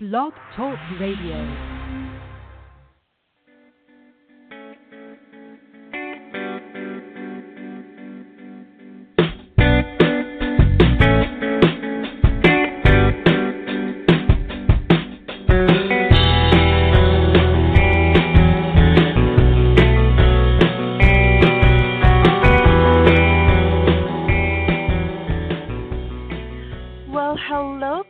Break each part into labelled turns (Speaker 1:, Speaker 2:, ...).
Speaker 1: Blog Talk Radio.
Speaker 2: Well, hello,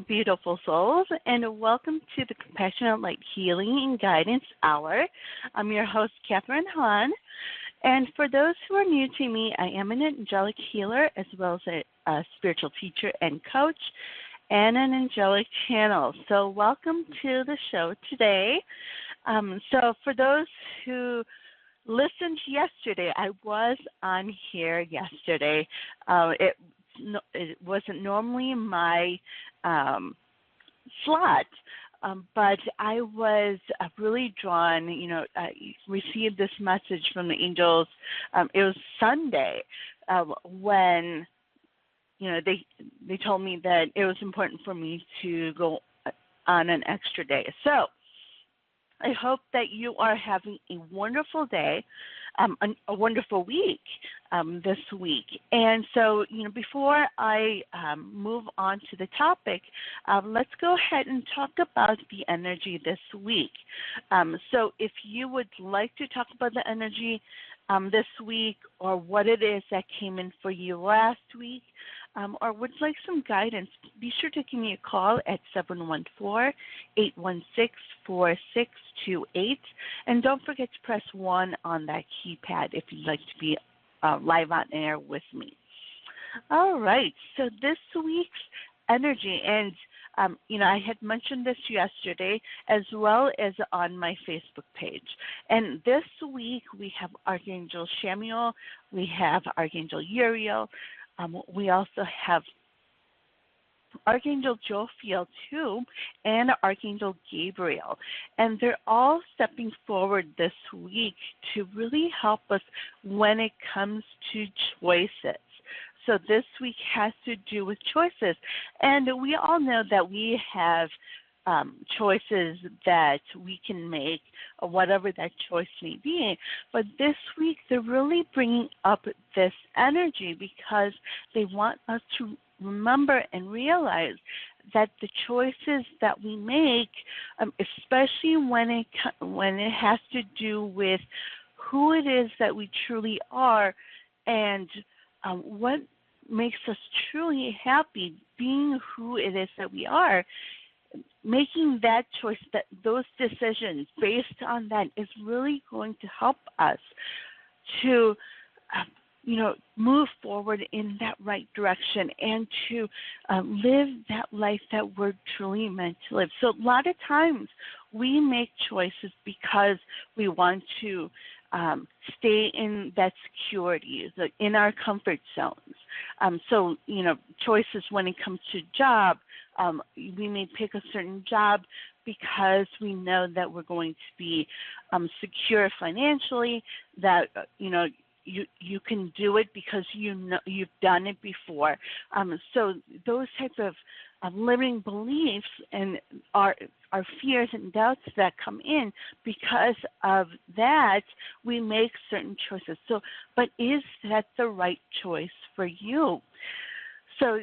Speaker 2: beautiful souls, and welcome to the Compassionate Light Healing and Guidance Hour. I'm your host, Catharine Hahn, and for those who are new to me, I am an angelic healer as well as a spiritual teacher and coach and an angelic channel. So welcome to the show today. So for those who listened yesterday, I was on here yesterday. It wasn't normally my slot, but I was really drawn. I received this message from the angels. It was Sunday when they told me that it was important for me to go on an extra day. So I hope that you are having a wonderful day, a wonderful week this week. And so, before I move on to the topic, let's go ahead and talk about the energy this week. So if you would like to talk about the energy this week, or what it is that came in for you last week, or would like some guidance, be sure to give me a call at 714-816-4628. And don't forget to press 1 on that keypad if you'd like to be live on air with me. All right, so this week's energy, and I had mentioned this yesterday as well as on my Facebook page. And this week we have Archangel Chamuel, we have Archangel Uriel, we also have Archangel Jophiel too, and Archangel Gabriel. And they're all stepping forward this week to really help us when it comes to choices. So this week has to do with choices. And we all know that we have choices that we can make, whatever that choice may be. But this week, they're really bringing up this energy because they want us to remember and realize that the choices that we make, especially when it has to do with who it is that we truly are and what makes us truly happy being who it is that we are, making that choice, that those decisions based on that is really going to help us to move forward in that right direction and to live that life that we're truly meant to live. So a lot of times we make choices because we want to stay in that security, in our comfort zones. Choices when it comes to job, we may pick a certain job because we know that we're going to be secure financially, that you can do it because you've done it before. So those types of limiting beliefs and our fears and doubts that come in because of that, we make certain choices. So, but is that the right choice for you? So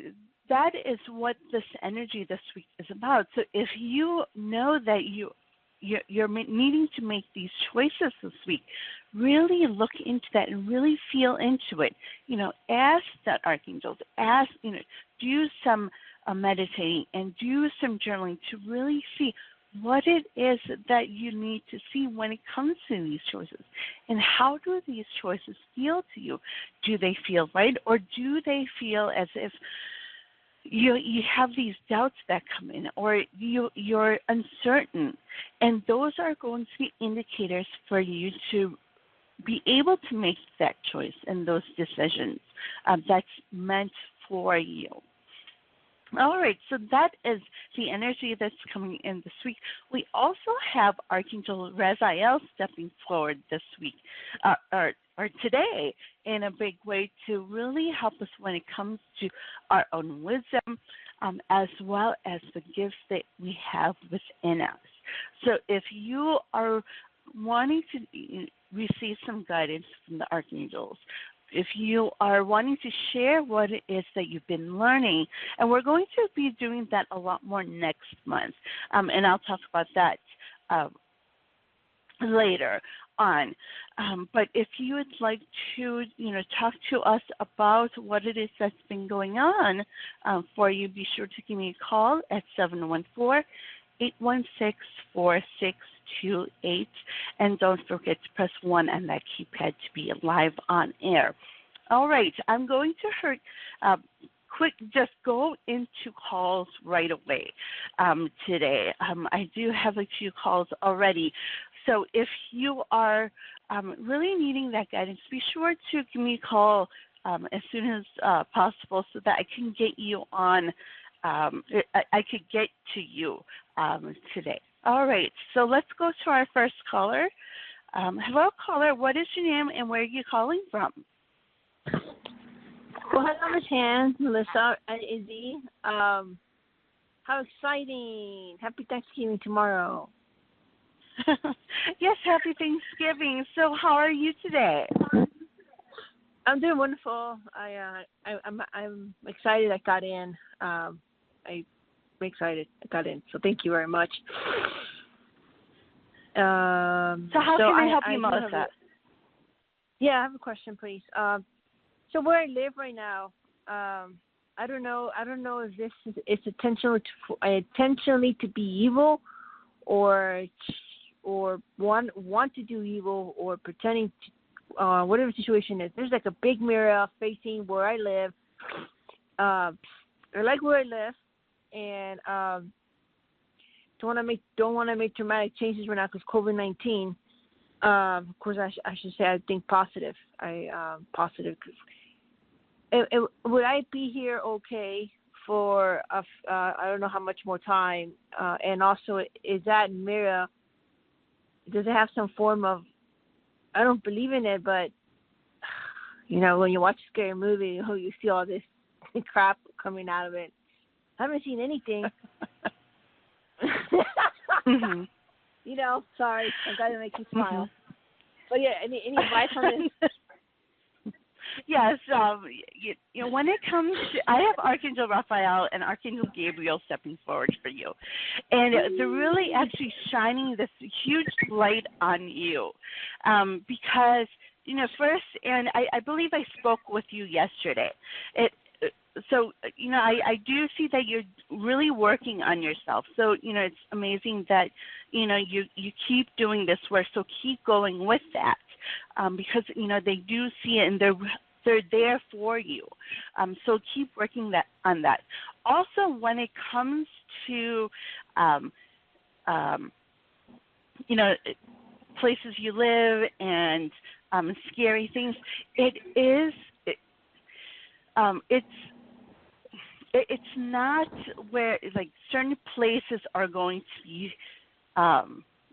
Speaker 2: that is what this energy this week is about. So if you know that you're needing to make these choices this week, really look into that and really feel into it. Ask that archangels, do some meditating and do some journaling to really see what it is that you need to see when it comes to these choices. And how do these choices feel to you? Do they feel right, or do they feel as if you have these doubts that come in, or you're uncertain? And those are going to be indicators for you to be able to make that choice and those decisions that's meant for you. All right, so that is the energy that's coming in this week. We also have Archangel Raziel stepping forward this week, or today, in a big way to really help us when it comes to our own wisdom, as well as the gifts that we have within us. So if you are wanting to receive some guidance from the archangels, if you are wanting to share what it is that you've been learning, and we're going to be doing that a lot more next month, and I'll talk about that later on. But if you would like to, talk to us about what it is that's been going on for you, be sure to give me a call at 714-816-4628. And don't forget to press 1 on that keypad to be live on air. All right, I'm going to just go into calls right away today. I do have a few calls already. So if you are really needing that guidance, be sure to give me a call as soon as possible so that I can get you on, I could get to you today. All right, so let's go to our first caller. Hello, caller. What is your name and where are you calling from?
Speaker 3: Well, hello, Ms. Hans, Melissa, and Izzy. How exciting. Happy Thanksgiving tomorrow.
Speaker 2: Yes, happy Thanksgiving. So how are you today?
Speaker 3: I'm doing wonderful. I'm excited I got in. I'm excited I got in. So thank you very much.
Speaker 2: So how can I help you, Melissa?
Speaker 3: I have a question, please. So where I live right now, I don't know if this is intentionally to be evil, or want to do evil, or pretending to, whatever the situation is. There's like a big mirror facing where I live. I like where I live, and don't want to make dramatic changes right now because COVID-19. Of course, I should say I think positive. Positive. Would I be here okay for I don't know how much more time? And also, is that mirror, does it have some form of, I don't believe in it, but when you watch a scary movie, you see all this crap coming out of it. I haven't seen anything.
Speaker 2: Mm-hmm.
Speaker 3: Sorry, I got to make you smile. Mm-hmm. But yeah, any advice on this?
Speaker 2: Yes, when it comes to, I have Archangel Raphael and Archangel Gabriel stepping forward for you. And they're really actually shining this huge light on you because, first, and I believe I spoke with you yesterday. So, I do see that you're really working on yourself. So, it's amazing that, you keep doing this work. So keep going with that because, they do see it and they're there for you. So keep working on that. Also, when it comes to, places you live and scary things, it's not where, like, certain places are going to be,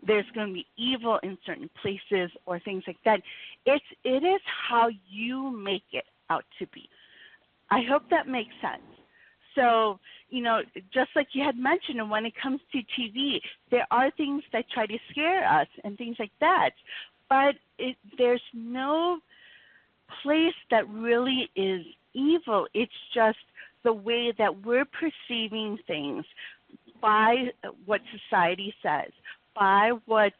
Speaker 2: there's going to be evil in certain places or things like that. It is how you make it out to be. I hope that makes sense. So, just like you had mentioned, and when it comes to TV, there are things that try to scare us and things like that. But there's no place that really is evil. It's just the way that we're perceiving things by what society says, by what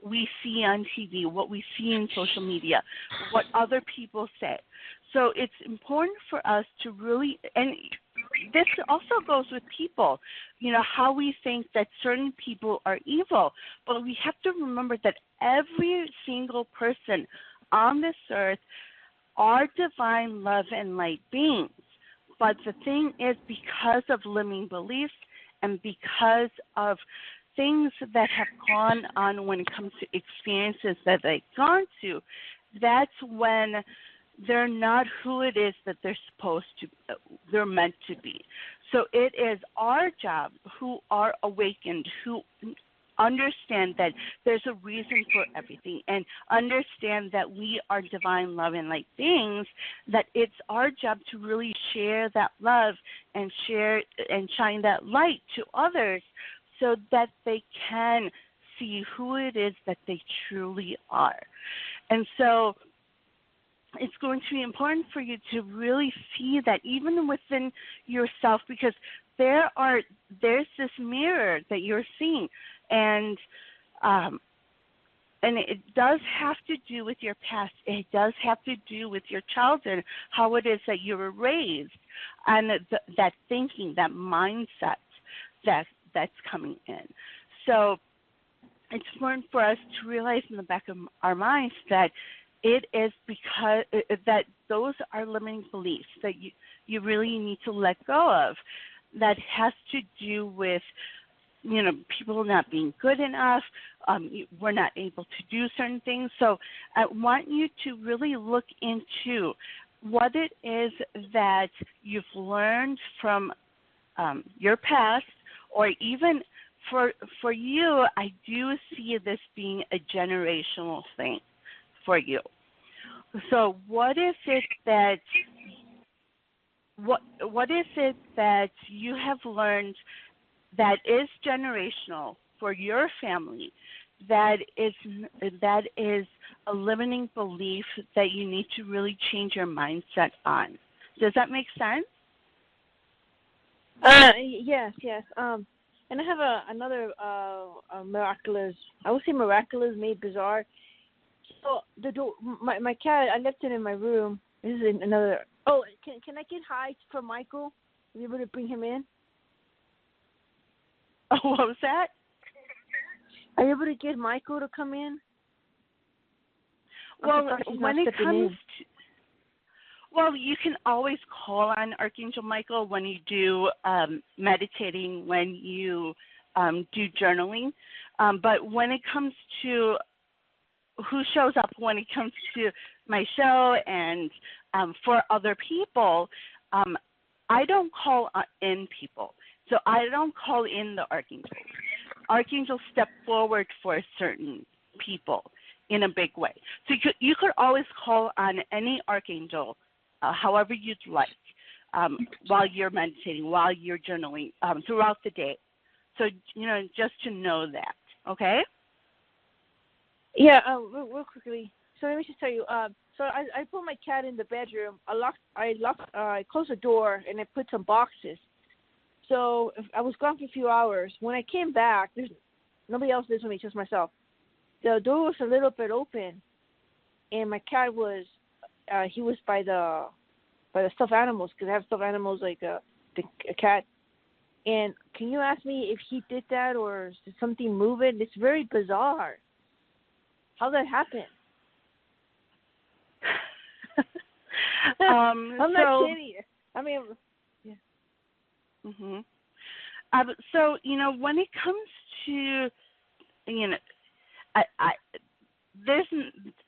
Speaker 2: we see on TV, what we see in social media, what other people say. So it's important for us to really, and this also goes with people, how we think that certain people are evil. But we have to remember that every single person on this earth are divine love and light beings. But the thing is, because of limiting beliefs and because of things that have gone on when it comes to experiences that they've gone to, that's when they're not who it is that they're meant to be. So it is our job, who are awakened, who understand that there's a reason for everything, and understand that we are divine love and light beings, that it's our job to really share that love and share and shine that light to others so that they can see who it is that they truly are. And so it's going to be important for you to really see that even within yourself, because there's this mirror that you're seeing, and it does have to do with your past. It does have to do with your childhood, how it is that you were raised, and that thinking, that mindset that's coming in. So it's important for us to realize in the back of our minds that it is because that those are limiting beliefs that you really need to let go of. That has to do with, people not being good enough. We're not able to do certain things. So I want you to really look into what it is that you've learned from your past, or even for you, I do see this being a generational thing for you. So what is it that you have learned that is generational for your family, that is a limiting belief that you need to really change your mindset on? Does that make sense?
Speaker 3: Yes. And I have another miraculous, I would say miraculous, maybe bizarre. So the door, my cat, I left it in my room. This is another. Oh, can I get hi from Michael? Are you able to bring him in?
Speaker 2: Oh, what was that?
Speaker 3: Are you able to get Michael to come in?
Speaker 2: Well, when it comes to, well, you can always call on Archangel Michael when you do meditating, when you do journaling. But when it comes to who shows up, when it comes to my show and for other people, I don't call in people. So I don't call in the archangels. Archangels step forward for certain people in a big way. So you could always call on any archangel however you'd like while you're meditating, while you're journaling, throughout the day. So, just to know that, okay?
Speaker 3: Yeah, real quickly. So let me just tell you. So I put my cat in the bedroom. I closed the door and I put some boxes. So I was gone for a few hours. When I came back, there's nobody else lives with me, just myself. The door was a little bit open, and my cat was he was by the stuffed animals, because I have stuffed animals like a cat. And can you ask me if he did that, or did something move it? It's very bizarre. How did that happen? I'm not kidding. I mean, yeah.
Speaker 2: Mhm. So when it comes to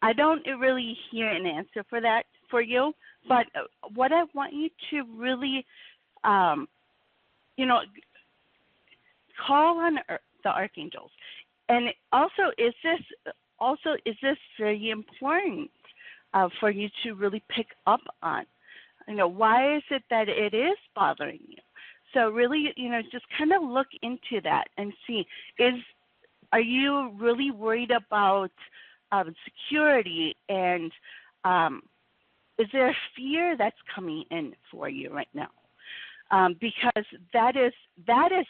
Speaker 2: I don't really hear an answer for that for you. But what I want you to really call on the archangels, and also is this very important for you to really pick up on? Why is it that it is bothering you? So really, just kind of look into that and see, are you really worried about security, and is there a fear that's coming in for you right now? Because that is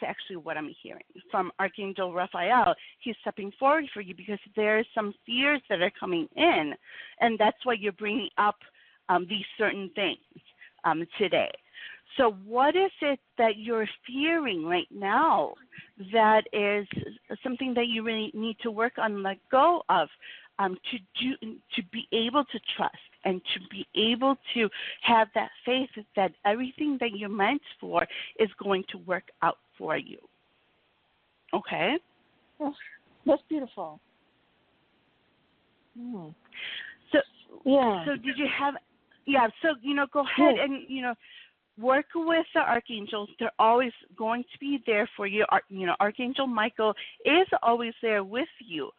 Speaker 2: actually what I'm hearing from Archangel Raphael. He's stepping forward for you because there are some fears that are coming in, and that's why you're bringing up these certain things today. So what is it that you're fearing right now that is something that you really need to work on, let go of, to be able to trust and to be able to have that faith that everything that you're meant for is going to work out for you? Okay?
Speaker 3: Oh, that's beautiful. Mm.
Speaker 2: So
Speaker 3: yeah.
Speaker 2: So did you have? Yeah. So go ahead and work with the archangels. They're always going to be there for you. Archangel Michael is always there with you.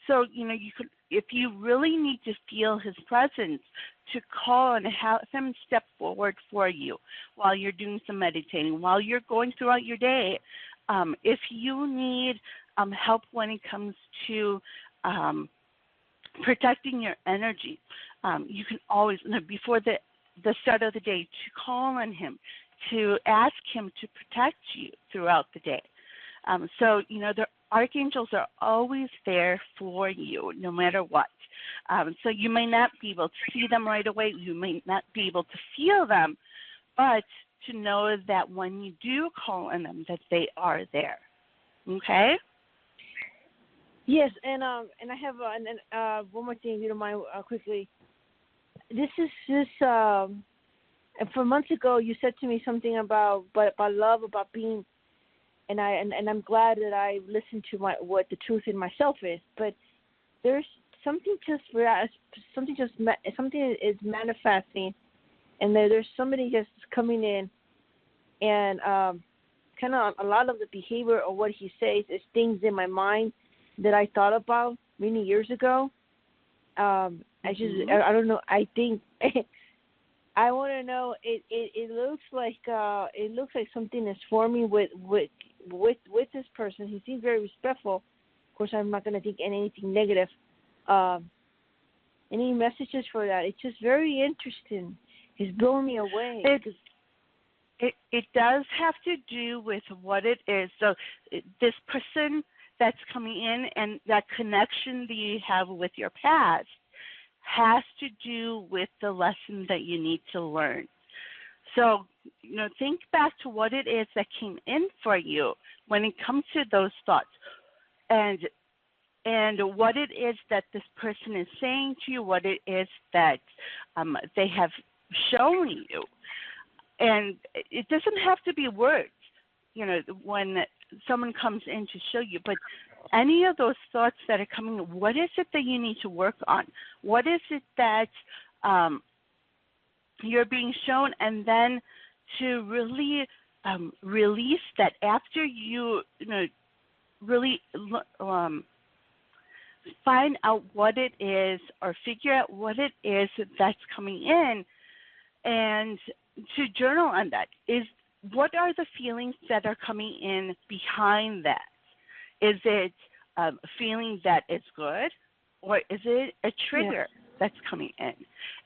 Speaker 2: So, you could, if you really need to feel his presence, to call and have him step forward for you while you're doing some meditating, while you're going throughout your day. If you need help when it comes to protecting your energy, you can always, before the start of the day, to call on him, to ask him to protect you throughout the day. The archangels are always there for you, no matter what. So you may not be able to see them right away. You may not be able to feel them, but to know that when you do call on them, that they are there. Okay?
Speaker 3: Yes, and I have one more thing, if you don't mind, quickly. For months ago, you said to me something about love, about being, and I'm glad that I listened to what the truth in myself is. But there's something is manifesting, and there's somebody just coming in, and kind of a lot of the behavior or what he says is things in my mind that I thought about many years ago. I don't know. I think I want to know. It looks like something is forming with this person. He seems very respectful. Of course, I'm not going to think anything negative. Any messages for that? It's just very interesting. He's blowing me away.
Speaker 2: It does have to do with what it is. So this person that's coming in and that connection that you have with your past has to do with the lesson that you need to learn. So, think back to what it is that came in for you when it comes to those thoughts, and what it is that this person is saying to you, what it is that they have shown you. And it doesn't have to be words, when someone comes in to show you, but any of those thoughts that are coming, what is it that you need to work on? What is it that you're being shown? And then to really release that after you, really find out what it is or figure out what it is that's coming in, and to journal on that. What are the feelings that are coming in behind that? Is it feeling that it's good, or is it a trigger that's coming in?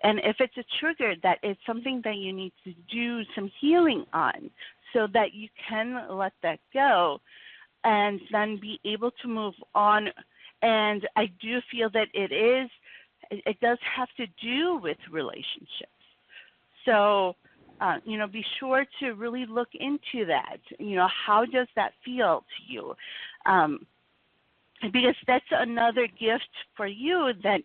Speaker 2: And if it's a trigger, that is something that you need to do some healing on so that you can let that go and then be able to move on. And I do feel that it does have to do with relationships. So, be sure to really look into that. How does that feel to you? Because that's another gift for you that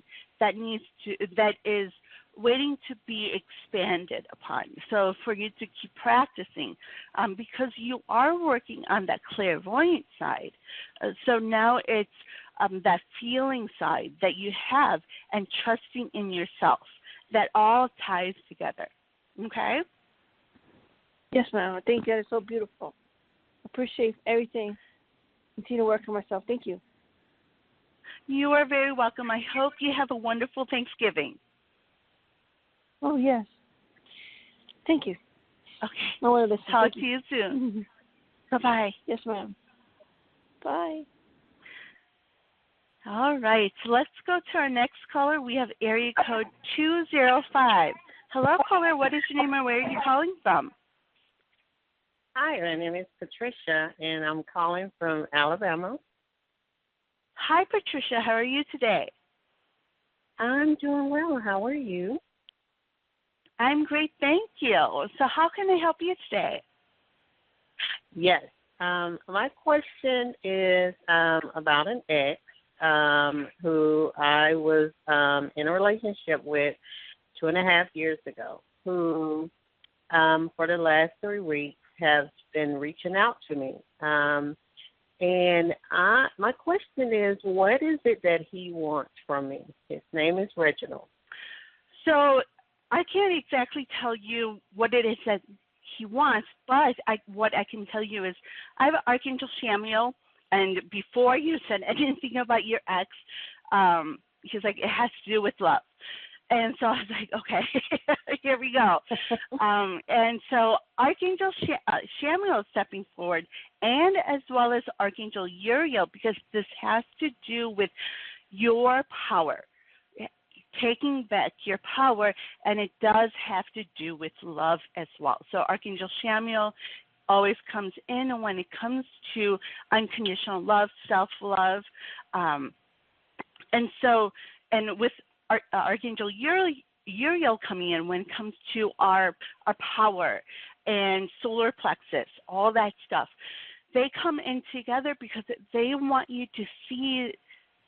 Speaker 2: is waiting to be expanded upon. So for you to keep practicing, because you are working on that clairvoyant side. So now it's that feeling side that you have and trusting in yourself. That all ties together. Okay?
Speaker 3: Yes, ma'am. I think that is so beautiful. Appreciate everything. Continue to work on myself. Thank you.
Speaker 2: You are very welcome. I hope you have a wonderful Thanksgiving.
Speaker 3: Oh, yes. Thank you.
Speaker 2: Okay.
Speaker 3: I want to listen.
Speaker 2: Talk to you soon. Bye-bye.
Speaker 3: Yes, ma'am. Bye.
Speaker 2: All right. So let's go to our next caller. We have area code 205. Hello, caller. What is your name and where are you calling from?
Speaker 4: Hi, my name is Patricia, and I'm calling from Alabama.
Speaker 2: Hi, Patricia. How are you today?
Speaker 4: I'm doing well. How are you?
Speaker 2: I'm great, thank you. So how can I help you today?
Speaker 4: Yes. My question is about an ex who I was in a relationship with 2.5 years ago, who for the last 3 weeks has been reaching out to me. And my question is, what is it that he wants from me? His name is Reginald.
Speaker 2: So I can't exactly tell you what it is that he wants. But what I can tell you is I have Archangel Samuel, and before you said anything about your ex, he's like, it has to do with love. And so I was like, okay, here we go. And so Archangel Samuel is stepping forward, and as well as Archangel Uriel, because this has to do with your power, taking back your power, and it does have to do with love as well. So Archangel Samuel always comes in, and when it comes to unconditional love, self-love, and with Archangel Uriel coming in when it comes to our power and solar plexus, all that stuff, they come in together because they want you to see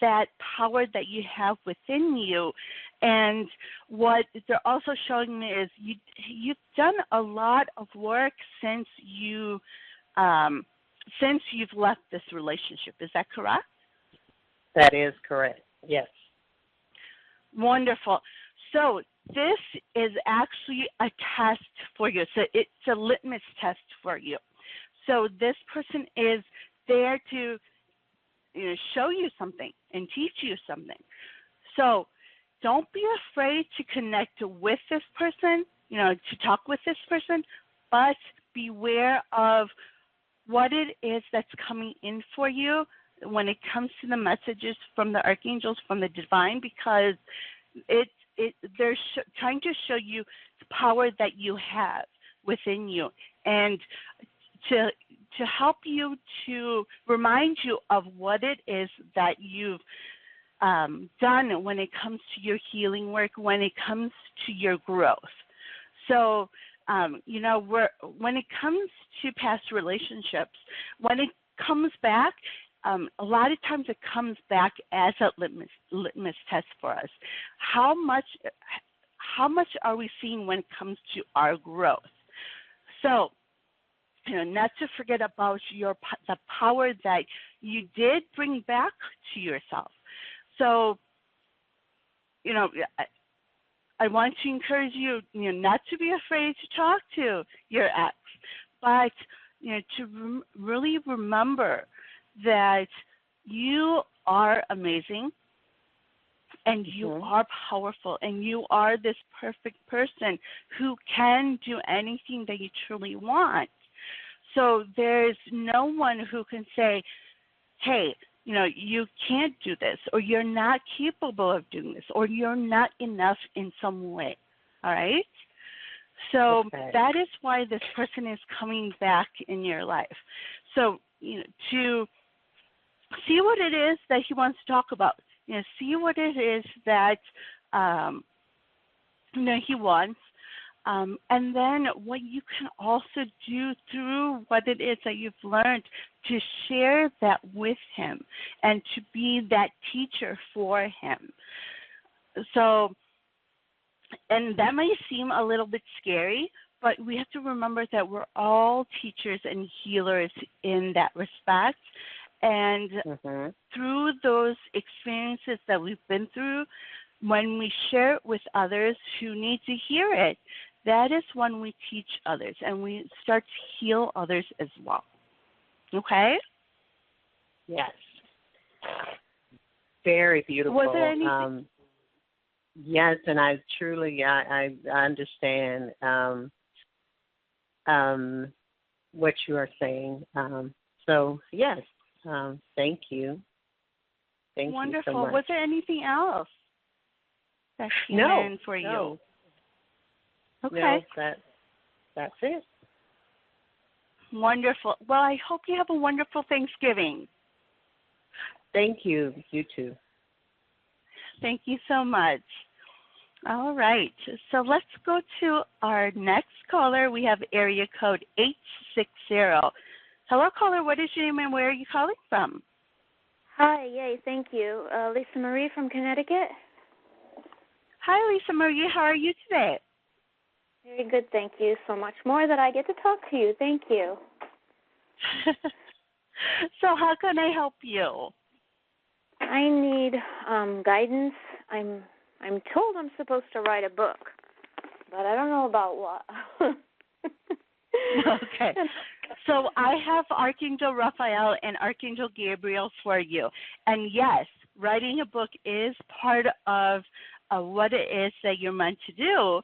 Speaker 2: that power that you have within you. And what they're also showing me is you've done a lot of work since you've left this relationship. Is that correct?
Speaker 4: That is correct. Yes.
Speaker 2: Wonderful. So this is actually a test for you. So it's a litmus test for you. So this person is there to show you something and teach you something. So don't be afraid to connect with this person, to talk with this person, but beware of what it is that's coming in for you when it comes to the messages from the archangels, from the divine, because they're trying to show you the power that you have within you, and to help you, to remind you of what it is that you've done when it comes to your healing work, when it comes to your growth. So, when it comes to past relationships, when it comes back, a lot of times it comes back as a litmus test for us. How much are we seeing when it comes to our growth? So, not to forget about the power that you did bring back to yourself. So, I want to encourage you, not to be afraid to talk to your ex, but to really remember that you are amazing, and you are powerful, and you are this perfect person who can do anything that you truly want. So there's no one who can say, hey, you can't do this, or you're not capable of doing this, or you're not enough in some way. All right? So that is why this person is coming back in your life. So, to see what it is that he wants to talk about. See what it is that he wants. And then what you can also do through what it is that you've learned, to share that with him and to be that teacher for him. So, and that may seem a little bit scary, but we have to remember that we're all teachers and healers in that respect. And through those experiences that we've been through, when we share it with others who need to hear it, that is when we teach others and we start to heal others as well. Okay?
Speaker 4: Yes. Very beautiful.
Speaker 2: Was there anything?
Speaker 4: Yes, and I truly I understand what you are saying. So yes, thank you. Thank
Speaker 2: Wonderful.
Speaker 4: you so much.
Speaker 2: Was there anything else that came in for you?
Speaker 4: No.
Speaker 2: Okay.
Speaker 4: No, that's it.
Speaker 2: Wonderful. Well, I hope you have a wonderful Thanksgiving.
Speaker 4: Thank you. You too.
Speaker 2: Thank you so much. All right. So let's go to our next caller. We have area code 860. Hello, caller. What is your name and where are you calling from?
Speaker 5: Hi. Yay. Thank you. Lisa Marie from Connecticut.
Speaker 2: Hi, Lisa Marie. How are you today?
Speaker 5: Very good. Thank you so much more that I get to talk to you. Thank you.
Speaker 2: So how can I help you?
Speaker 5: I need guidance. I'm told I'm supposed to write a book, but I don't know about what.
Speaker 2: Okay. So I have Archangel Raphael and Archangel Gabriel for you. And yes, writing a book is part of what it is that you're meant to do.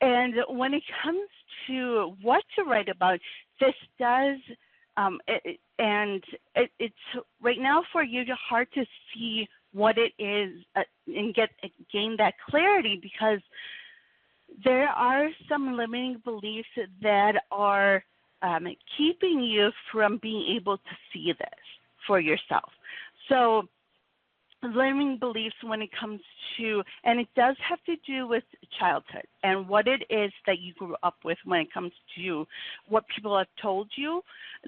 Speaker 2: And when it comes to what to write about, this does, it's right now for you hard to see what it is and gain that clarity, because there are some limiting beliefs that are keeping you from being able to see this for yourself. So limiting beliefs when it comes to, and it does have to do with childhood and what it is that you grew up with when it comes to what people have told you,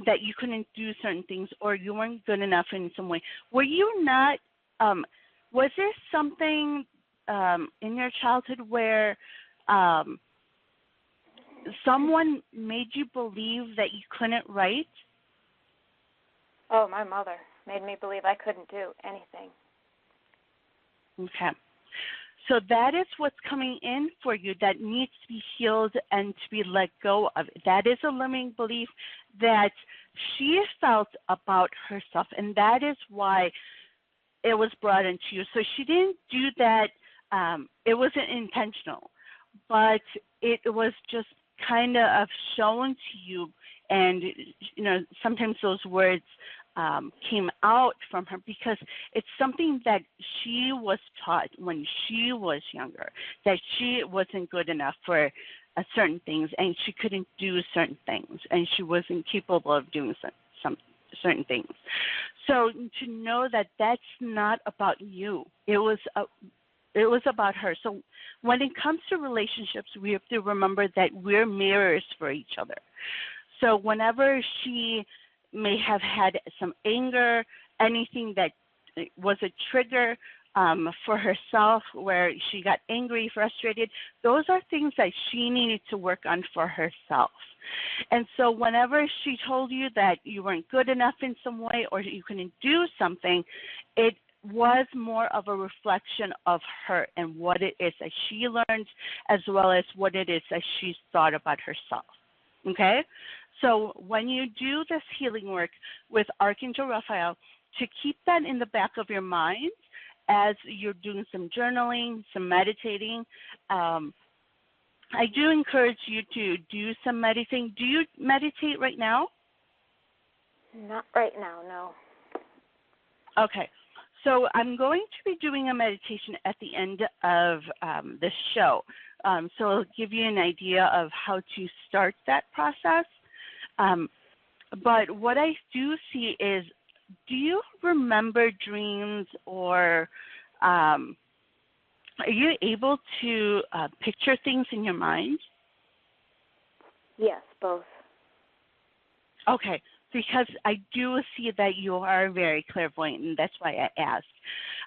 Speaker 2: that you couldn't do certain things or you weren't good enough in some way. Were you not, was there something in your childhood where someone made you believe that you couldn't write?
Speaker 5: Oh, my mother made me believe I couldn't do anything.
Speaker 2: Okay. So that is what's coming in for you that needs to be healed and to be let go of. That is a limiting belief that she felt about herself, and that is why it was brought into you. So she didn't do that. It wasn't intentional, but it was just kind of shown to you. And, you know, sometimes those words came out from her because it's something that she was taught when she was younger, that she wasn't good enough for certain things and she couldn't do certain things and she wasn't capable of doing some certain things. So to know that that's not about you, it was about her. So when it comes to relationships, we have to remember that we're mirrors for each other. So whenever she may have had some anger, anything that was a trigger for herself where she got angry, frustrated, those are things that she needed to work on for herself. And so whenever she told you that you weren't good enough in some way or you couldn't do something, it was more of a reflection of her and what it is that she learned, as well as what it is that she thought about herself. Okay? So when you do this healing work with Archangel Raphael, to keep that in the back of your mind as you're doing some journaling, some meditating, I do encourage you to do some meditating. Do you meditate right now?
Speaker 5: Not right now, no.
Speaker 2: Okay. So I'm going to be doing a meditation at the end of this show. So it'll give you an idea of how to start that process. But what I do see is, do you remember dreams, or are you able to picture things in your mind?
Speaker 5: Yes, both.
Speaker 2: Okay, because I do see that you are very clairvoyant, and that's why I asked.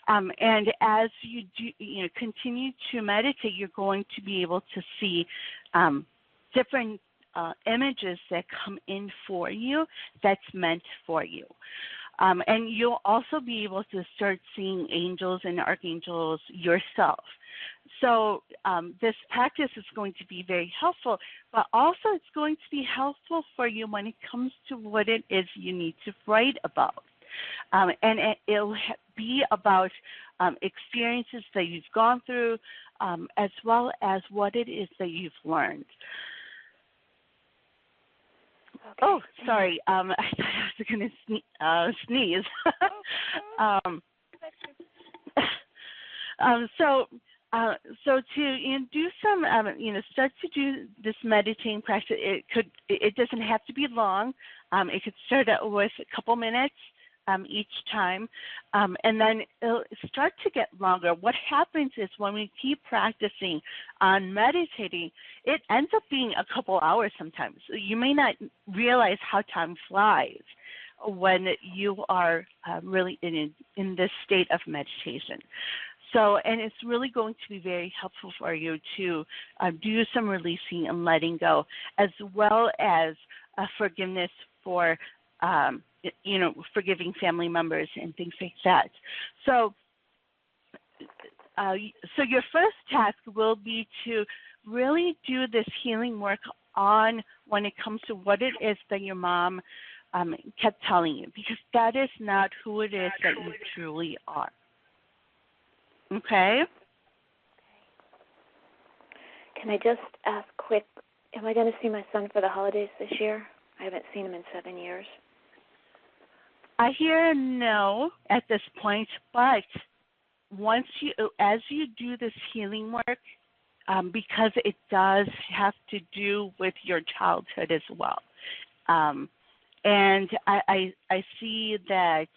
Speaker 2: And as you do, continue to meditate, you're going to be able to see different images that come in for you that's meant for you. And you'll also be able to start seeing angels and archangels yourself. So this practice is going to be very helpful, but also it's going to be helpful for you when it comes to what it is you need to write about. And it'll be about experiences that you've gone through, as well as what it is that you've learned.
Speaker 5: Okay.
Speaker 2: Oh, sorry. I thought I was going to sneeze. So to do some, start to do this meditating practice. It doesn't have to be long. It could start out with a couple minutes each time, and then it'll start to get longer. What happens is when we keep practicing on meditating, it ends up being a couple hours sometimes. You may not realize how time flies when you are really in this state of meditation. So, and it's really going to be very helpful for you to do some releasing and letting go, as well as forgiveness for forgiving family members and things like that. So your first task will be to really do this healing work on when it comes to what it is that your mom kept telling you, because that is not who it is that you truly are. Okay?
Speaker 5: Can I just ask quick, am I going to see my son for the holidays this year? I haven't seen him in 7 years.
Speaker 2: I hear a no at this point, but as you do this healing work, because it does have to do with your childhood as well. And I see that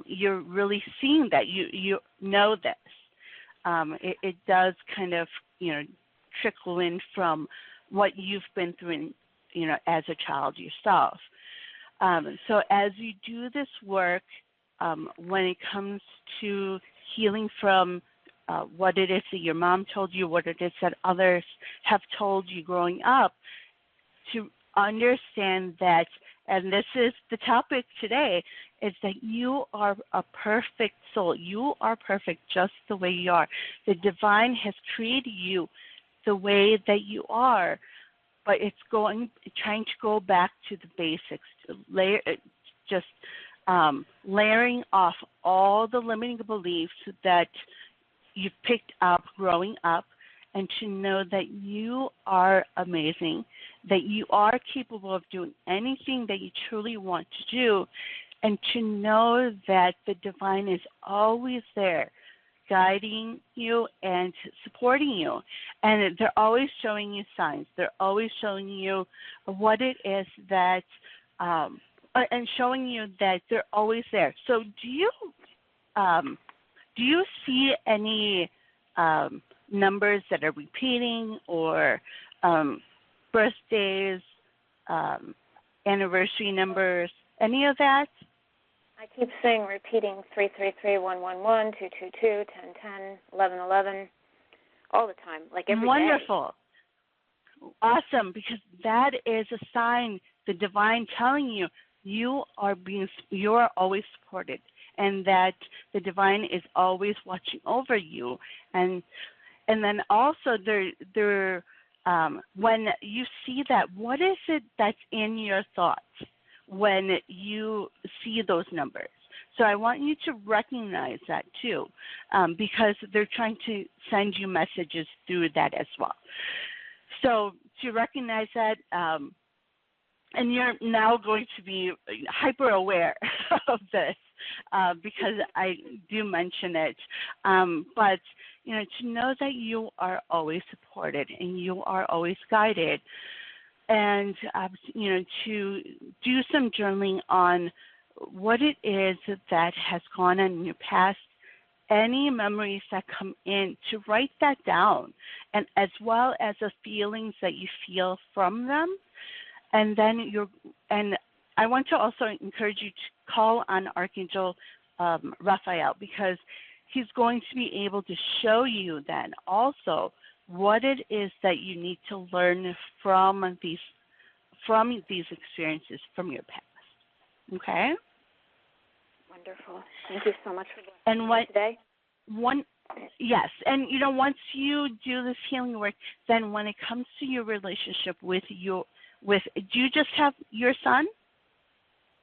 Speaker 2: you're really seeing that. You know this. It does kind of, trickle in from what you've been through, as a child yourself. So as you do this work, when it comes to healing from what it is that your mom told you, what it is that others have told you growing up, to understand that, and this is the topic today, is that you are a perfect soul. You are perfect just the way you are. The divine has created you the way that you are, but it's trying to go back to the basics, to layering off all the limiting beliefs that you've picked up growing up, and to know that you are amazing, that you are capable of doing anything that you truly want to do, and to know that the divine is always there, guiding you and supporting you. And they're always showing you signs. They're always showing you what it is that, and showing you that they're always there. So do you see any numbers that are repeating, or birthdays, anniversary numbers, any of that?
Speaker 5: I keep saying repeating 333, 111, 222, 1010, 1111, all the time, like every day.
Speaker 2: Wonderful. Awesome, because that is a sign, the divine telling you you are always supported, and that the divine is always watching over you. And then also when you see that, what is it that's in your thoughts when you see those numbers? So I want you to recognize that too, because they're trying to send you messages through that as well. So to recognize that, and you're now going to be hyper aware of this, because I do mention it. But to know that you are always supported and you are always guided, and to do some journaling on what it is that has gone on in your past, any memories that come in, to write that down, and as well as the feelings that you feel from them. And then and I want to also encourage you to call on Archangel Raphael, because he's going to be able to show you then also what it is that you need to learn from these experiences from your past. Okay?
Speaker 5: Wonderful. Thank you so much for joining me today.
Speaker 2: Yes, and once you do this healing work, then when it comes to your relationship do you just have your son?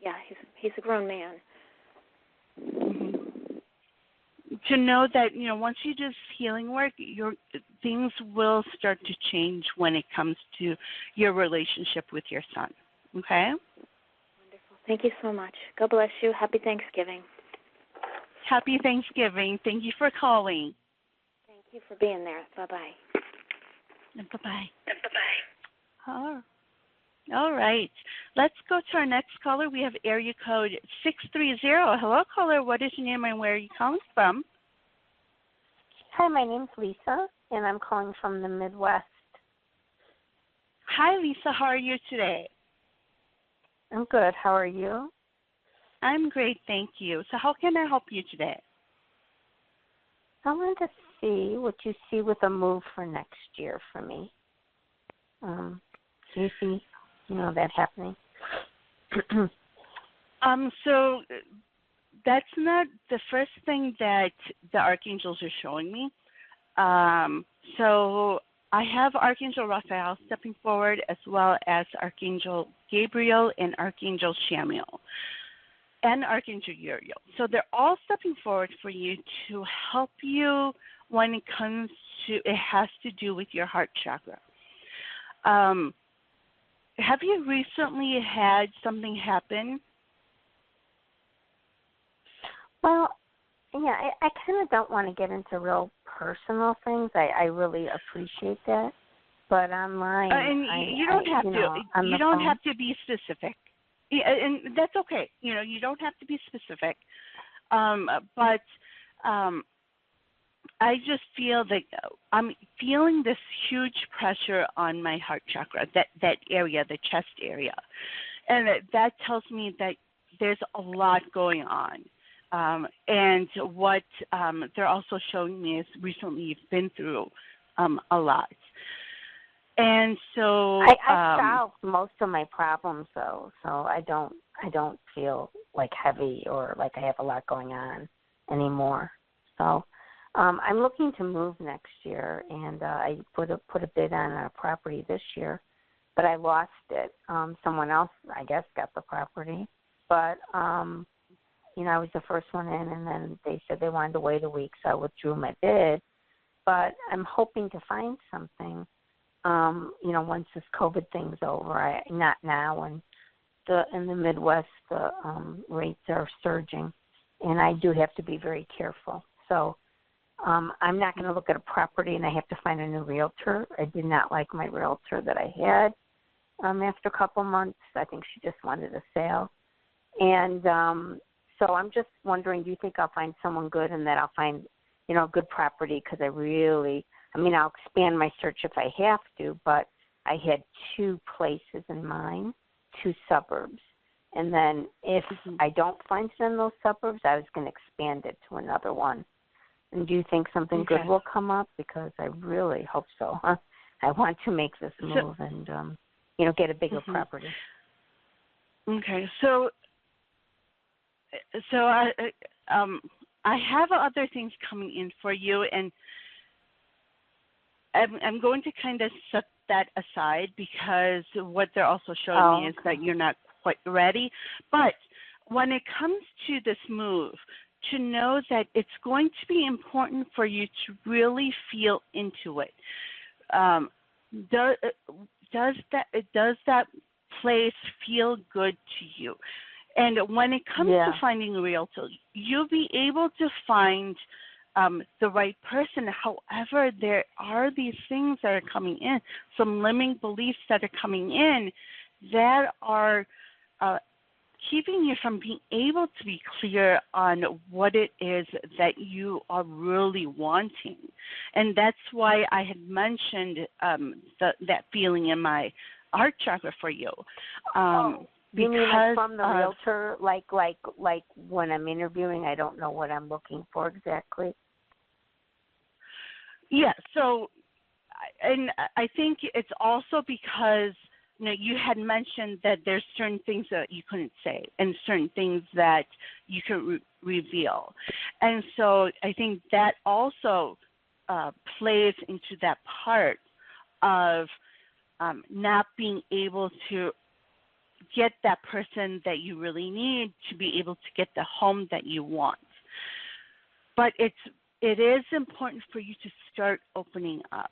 Speaker 5: Yeah, he's a grown man.
Speaker 2: Mm-hmm. To know that once you do this healing work, things will start to change when it comes to your relationship with your son. Okay?
Speaker 5: Wonderful. Thank you so much. God bless you. Happy Thanksgiving.
Speaker 2: Happy Thanksgiving. Thank you for calling.
Speaker 5: Thank you for being there. Bye-bye.
Speaker 2: Bye-bye. Bye-bye. All right. Let's go to our next caller. We have area code 630. Hello, caller. What is your name and where are you calling from?
Speaker 6: Hi, my name's Lisa, and I'm calling from the Midwest.
Speaker 2: Hi, Lisa. How are you today?
Speaker 6: I'm good. How are you?
Speaker 2: I'm great, thank you. So how can I help you today?
Speaker 6: I wanted to see what you see with a move for next year for me. Do you see that happening?
Speaker 2: So that's not the first thing that the archangels are showing me. So I have Archangel Raphael stepping forward, as well as Archangel Gabriel and Archangel Shamiel and Archangel Uriel. So they're all stepping forward for you to help you when it comes to, it has to do with your heart chakra. Have you recently had something happen?
Speaker 6: Well, yeah, I kind of don't want to get into real personal things. I really appreciate that, but online,
Speaker 2: and you don't have to. You don't have to be specific, and that's okay. You don't have to be specific. But I just feel that I'm feeling this huge pressure on my heart chakra, that area, the chest area, and that tells me that there's a lot going on. And what they're also showing me is recently you've been through a lot. And so
Speaker 6: I solved most of my problems though, so I don't feel like heavy or like I have a lot going on anymore. So I'm looking to move next year, and I put a bid on a property this year, but I lost it. Someone else, I guess, got the property, but I was the first one in, and then they said they wanted to wait a week, so I withdrew my bid. But I'm hoping to find something, once this COVID thing's over. Not now, when in the Midwest the rates are surging, and I do have to be very careful. So I'm not going to look at a property, and I have to find a new realtor. I did not like my realtor that I had after a couple months. I think she just wanted a sale, and so I'm just wondering, do you think I'll find someone good and that I'll find, a good property? Because I'll expand my search if I have to, but I had 2 places in mind, 2 suburbs. And then if I don't find it in those suburbs, I was going to expand it to another one. And do you think something good will come up? Because I really hope so. I want to make this move and, get a bigger property.
Speaker 2: Okay, so I have other things coming in for you, and I'm going to kind of set that aside because what they're also showing me is that you're not quite ready. But when it comes to this move, to know that it's going to be important for you to really feel into it. Does that place feel good to you? And when it comes to finding a realtor, you'll be able to find the right person. However, there are these things that are coming in, some limiting beliefs that are coming in that are keeping you from being able to be clear on what it is that you are really wanting. And that's why I had mentioned that feeling in my heart chakra for you.
Speaker 6: You mean like from the realtor, like when I'm interviewing, I don't know what I'm looking for exactly?
Speaker 2: Yeah, so, and I think it's also because, you had mentioned that there's certain things that you couldn't say and certain things that you could reveal. And so I think that also plays into that part of not being able to get that person that you really need to be able to get the home that you want. But it is important for you to start opening up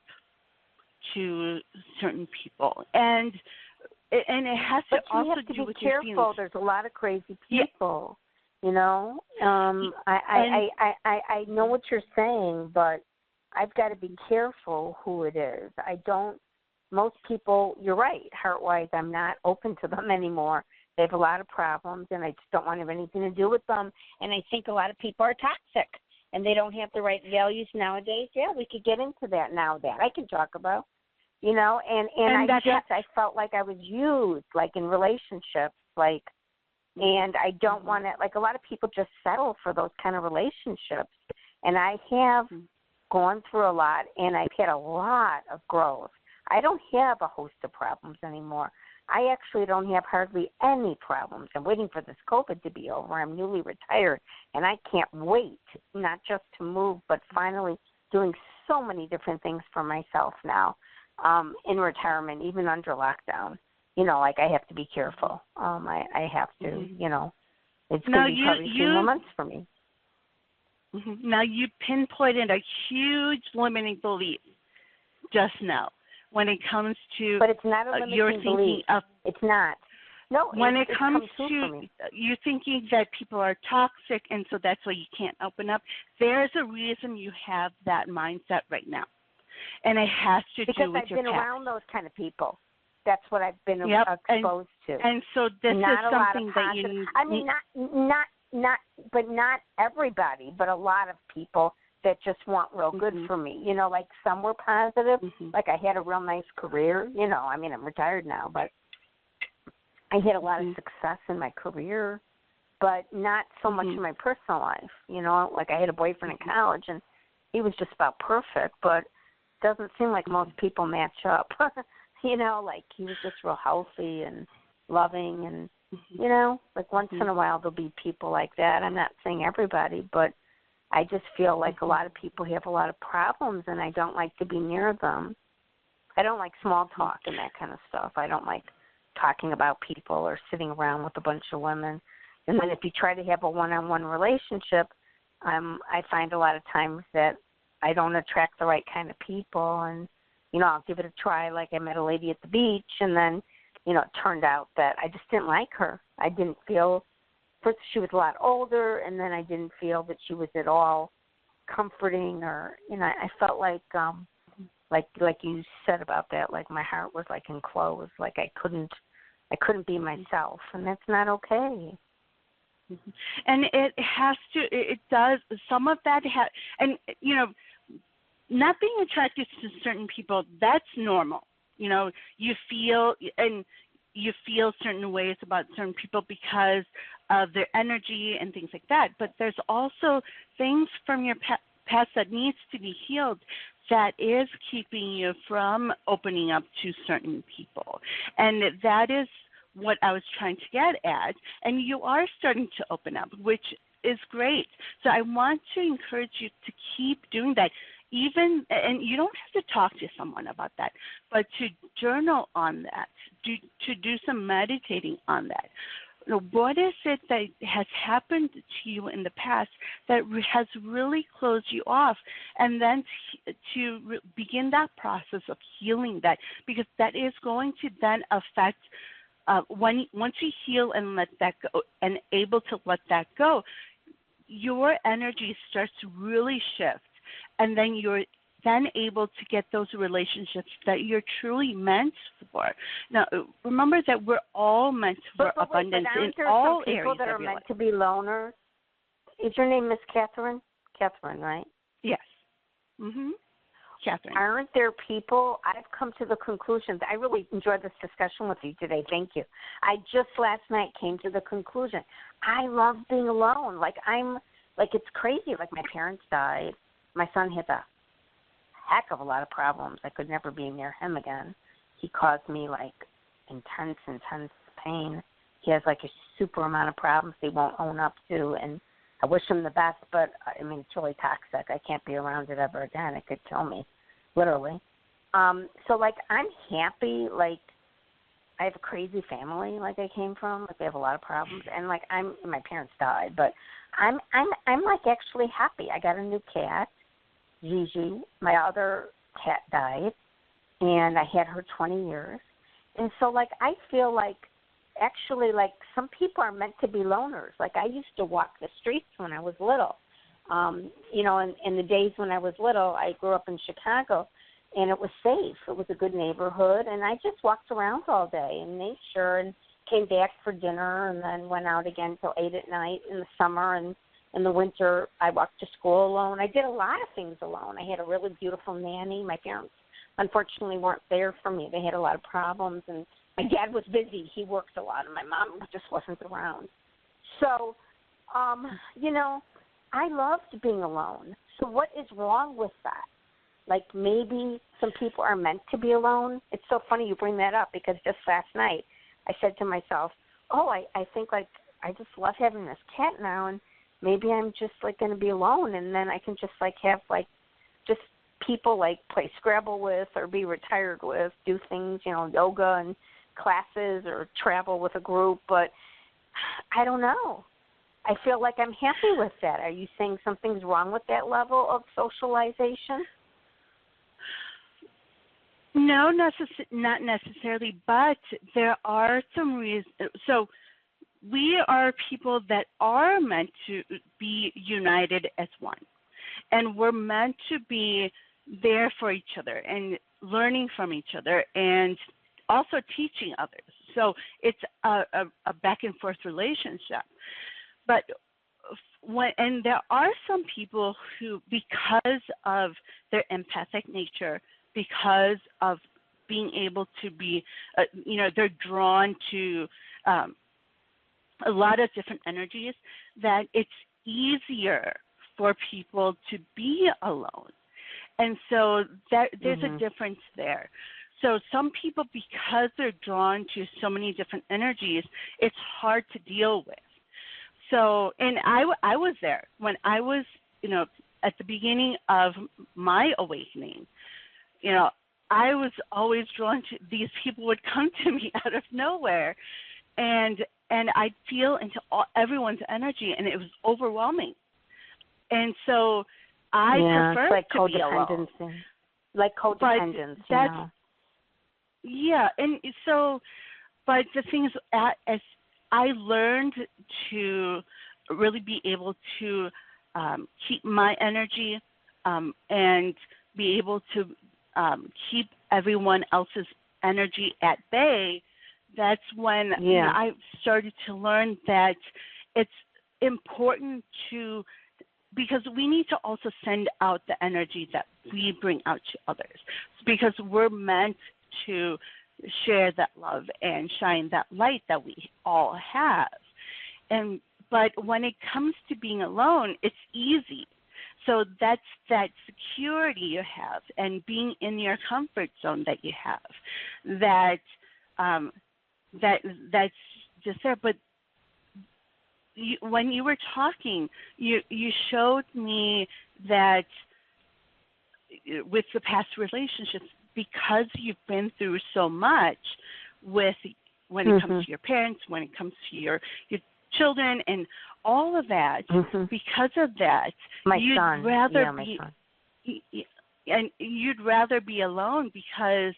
Speaker 2: to certain people, and it has to also do with your feelings.
Speaker 6: But you have to be careful. There's a lot of crazy people. I know what you're saying, but I've got to be careful who it is. Most people, you're right, heart-wise, I'm not open to them anymore. They have a lot of problems, and I just don't want to have anything to do with them. And I think a lot of people are toxic, and they don't have the right values nowadays. Yeah, we could get into that now. That I can talk about, and I felt like I was used, like in relationships, and I don't want to, a lot of people just settle for those kind of relationships. And I have gone through a lot, and I've had a lot of growth. I don't have a host of problems anymore. I actually don't have hardly any problems. I'm waiting for this COVID to be over. I'm newly retired, and I can't wait, not just to move, but finally doing so many different things for myself now. in retirement, even under lockdown. You know, like I have to be careful. I have to, you know, it's going to be probably 2 more months for me.
Speaker 2: Now you pinpointed a huge limiting belief just now when it comes to.
Speaker 6: But it's not a limiting
Speaker 2: you're thinking
Speaker 6: belief.
Speaker 2: Of,
Speaker 6: it's not. No,
Speaker 2: when it comes
Speaker 6: to
Speaker 2: you're thinking that people are toxic and so that's why you can't open up. There's a reason you have that mindset right now. And it has to
Speaker 6: because
Speaker 2: do with
Speaker 6: I've
Speaker 2: your
Speaker 6: been
Speaker 2: past.
Speaker 6: around those kind of people. That's what I've been exposed to.
Speaker 2: And so this
Speaker 6: not
Speaker 2: is something that you need.
Speaker 6: I mean, not everybody, but a lot of people that just want real good for me. You know, like some were positive. Like I had a real nice career. You know, I mean, I'm retired now, but I had a lot of success in my career, but not so much in my personal life. You know, like I had a boyfriend in college, and he was just about perfect, but it doesn't seem like most people match up. You know, like he was just real healthy and loving, and you know, like once in a while there'll be people like that. I'm not saying everybody, but I just feel like a lot of people have a lot of problems, and I don't like to be near them. I don't like small talk and that kind of stuff. I don't like talking about people or sitting around with a bunch of women. And then if you try to have a one-on-one relationship, I find a lot of times that I don't attract the right kind of people, and you know, I'll give it a try. Like I met a lady at the beach, and then, you know, it turned out that I just didn't like her. I didn't feel, first she was a lot older, and then I didn't feel that she was at all comforting, or, you know, I felt like you said about that, like my heart was like enclosed, like I couldn't be myself, and that's not okay.
Speaker 2: And it does, some of that, and, you know, not being attracted to certain people, that's normal. You know, you feel certain ways about certain people because of their energy and things like that. But there's also things from your past that needs to be healed that is keeping you from opening up to certain people. And that is what I was trying to get at. And you are starting to open up, which is great. So I want to encourage you to keep doing that. Even, and you don't have to talk to someone about that, but to journal on that, to do some meditating on that. You know, what is it that has happened to you in the past that has really closed you off? And then to begin that process of healing that, because that is going to then affect, once you heal and let that go, and able to let that go, your energy starts to really shift. And then you're then able to get those relationships that you're truly meant for. Now, remember that we're all meant for abundance in all areas
Speaker 6: that are
Speaker 2: of your
Speaker 6: meant
Speaker 2: life.
Speaker 6: To be loners. Is your name Miss Catharine? Catharine, right?
Speaker 2: Yes. Catharine.
Speaker 6: Aren't there people? I've come to the conclusion. I really enjoyed this discussion with you today. Thank you. I just last night came to the conclusion. I love being alone. It's crazy. Like my parents died. My son had a heck of a lot of problems. I could never be near him again. He caused me like intense pain. He has like a super amount of problems he won't own up to, and I wish him the best, but I mean, it's really toxic. I can't be around it ever again. It could kill me, literally. So like I'm happy. Like I have a crazy family. Like I came from. Like they have a lot of problems, and like my parents died, but I'm like actually happy. I got a new cat. Gigi, my other cat died, and I had her 20 years. And so, like, I feel like actually, like, some people are meant to be loners. Like, I used to walk the streets when I was little. You know, in the days when I was little, I grew up in Chicago, and it was safe. It was a good neighborhood, and I just walked around all day in nature and came back for dinner and then went out again till 8 at night in the summer, and in the winter, I walked to school alone. I did a lot of things alone. I had a really beautiful nanny. My parents, unfortunately, weren't there for me. They had a lot of problems, and my dad was busy. He worked a lot, and my mom just wasn't around. So, you know, I loved being alone. So what is wrong with that? Like maybe some people are meant to be alone. It's so funny you bring that up because just last night I said to myself, I think, like, I just love having this cat now, and maybe I'm just, like, going to be alone, and then I can just, like, have, like, just people like play Scrabble with or be retired with, do things, yoga and classes or travel with a group, but I don't know. I feel like I'm happy with that. Are you saying something's wrong with that level of socialization?
Speaker 2: No, not necessarily, but there are some reasons. So we are people that are meant to be united as one, and we're meant to be there for each other and learning from each other and also teaching others. So it's a back and forth relationship. But and there are some people who, because of their empathic nature, because of being able to be, they're drawn to a lot of different energies, that it's easier for people to be alone. And so there's a difference there. So some people, because they're drawn to so many different energies, it's hard to deal with. So, and I was there when I was, at the beginning of my awakening. I was always drawn to, these people would come to me out of nowhere, and I'd feel into everyone's energy, and it was overwhelming. And so I prefer
Speaker 6: like
Speaker 2: to be alone.
Speaker 6: Like codependence,
Speaker 2: Yeah, and so, but the thing is, as I learned to really be able to keep my energy and be able to keep everyone else's energy at bay, that's when I started to learn that it's important to, because we need to also send out the energy that we bring out to others, because we're meant to share that love and shine that light that we all have. But when it comes to being alone, it's easy. So that's that security you have and being in your comfort zone that you have. That's just there. But when you were talking, you showed me that with the past relationships, because you've been through so much when it comes to your parents, when it comes to your children and all of that, because of that, you'd rather be alone because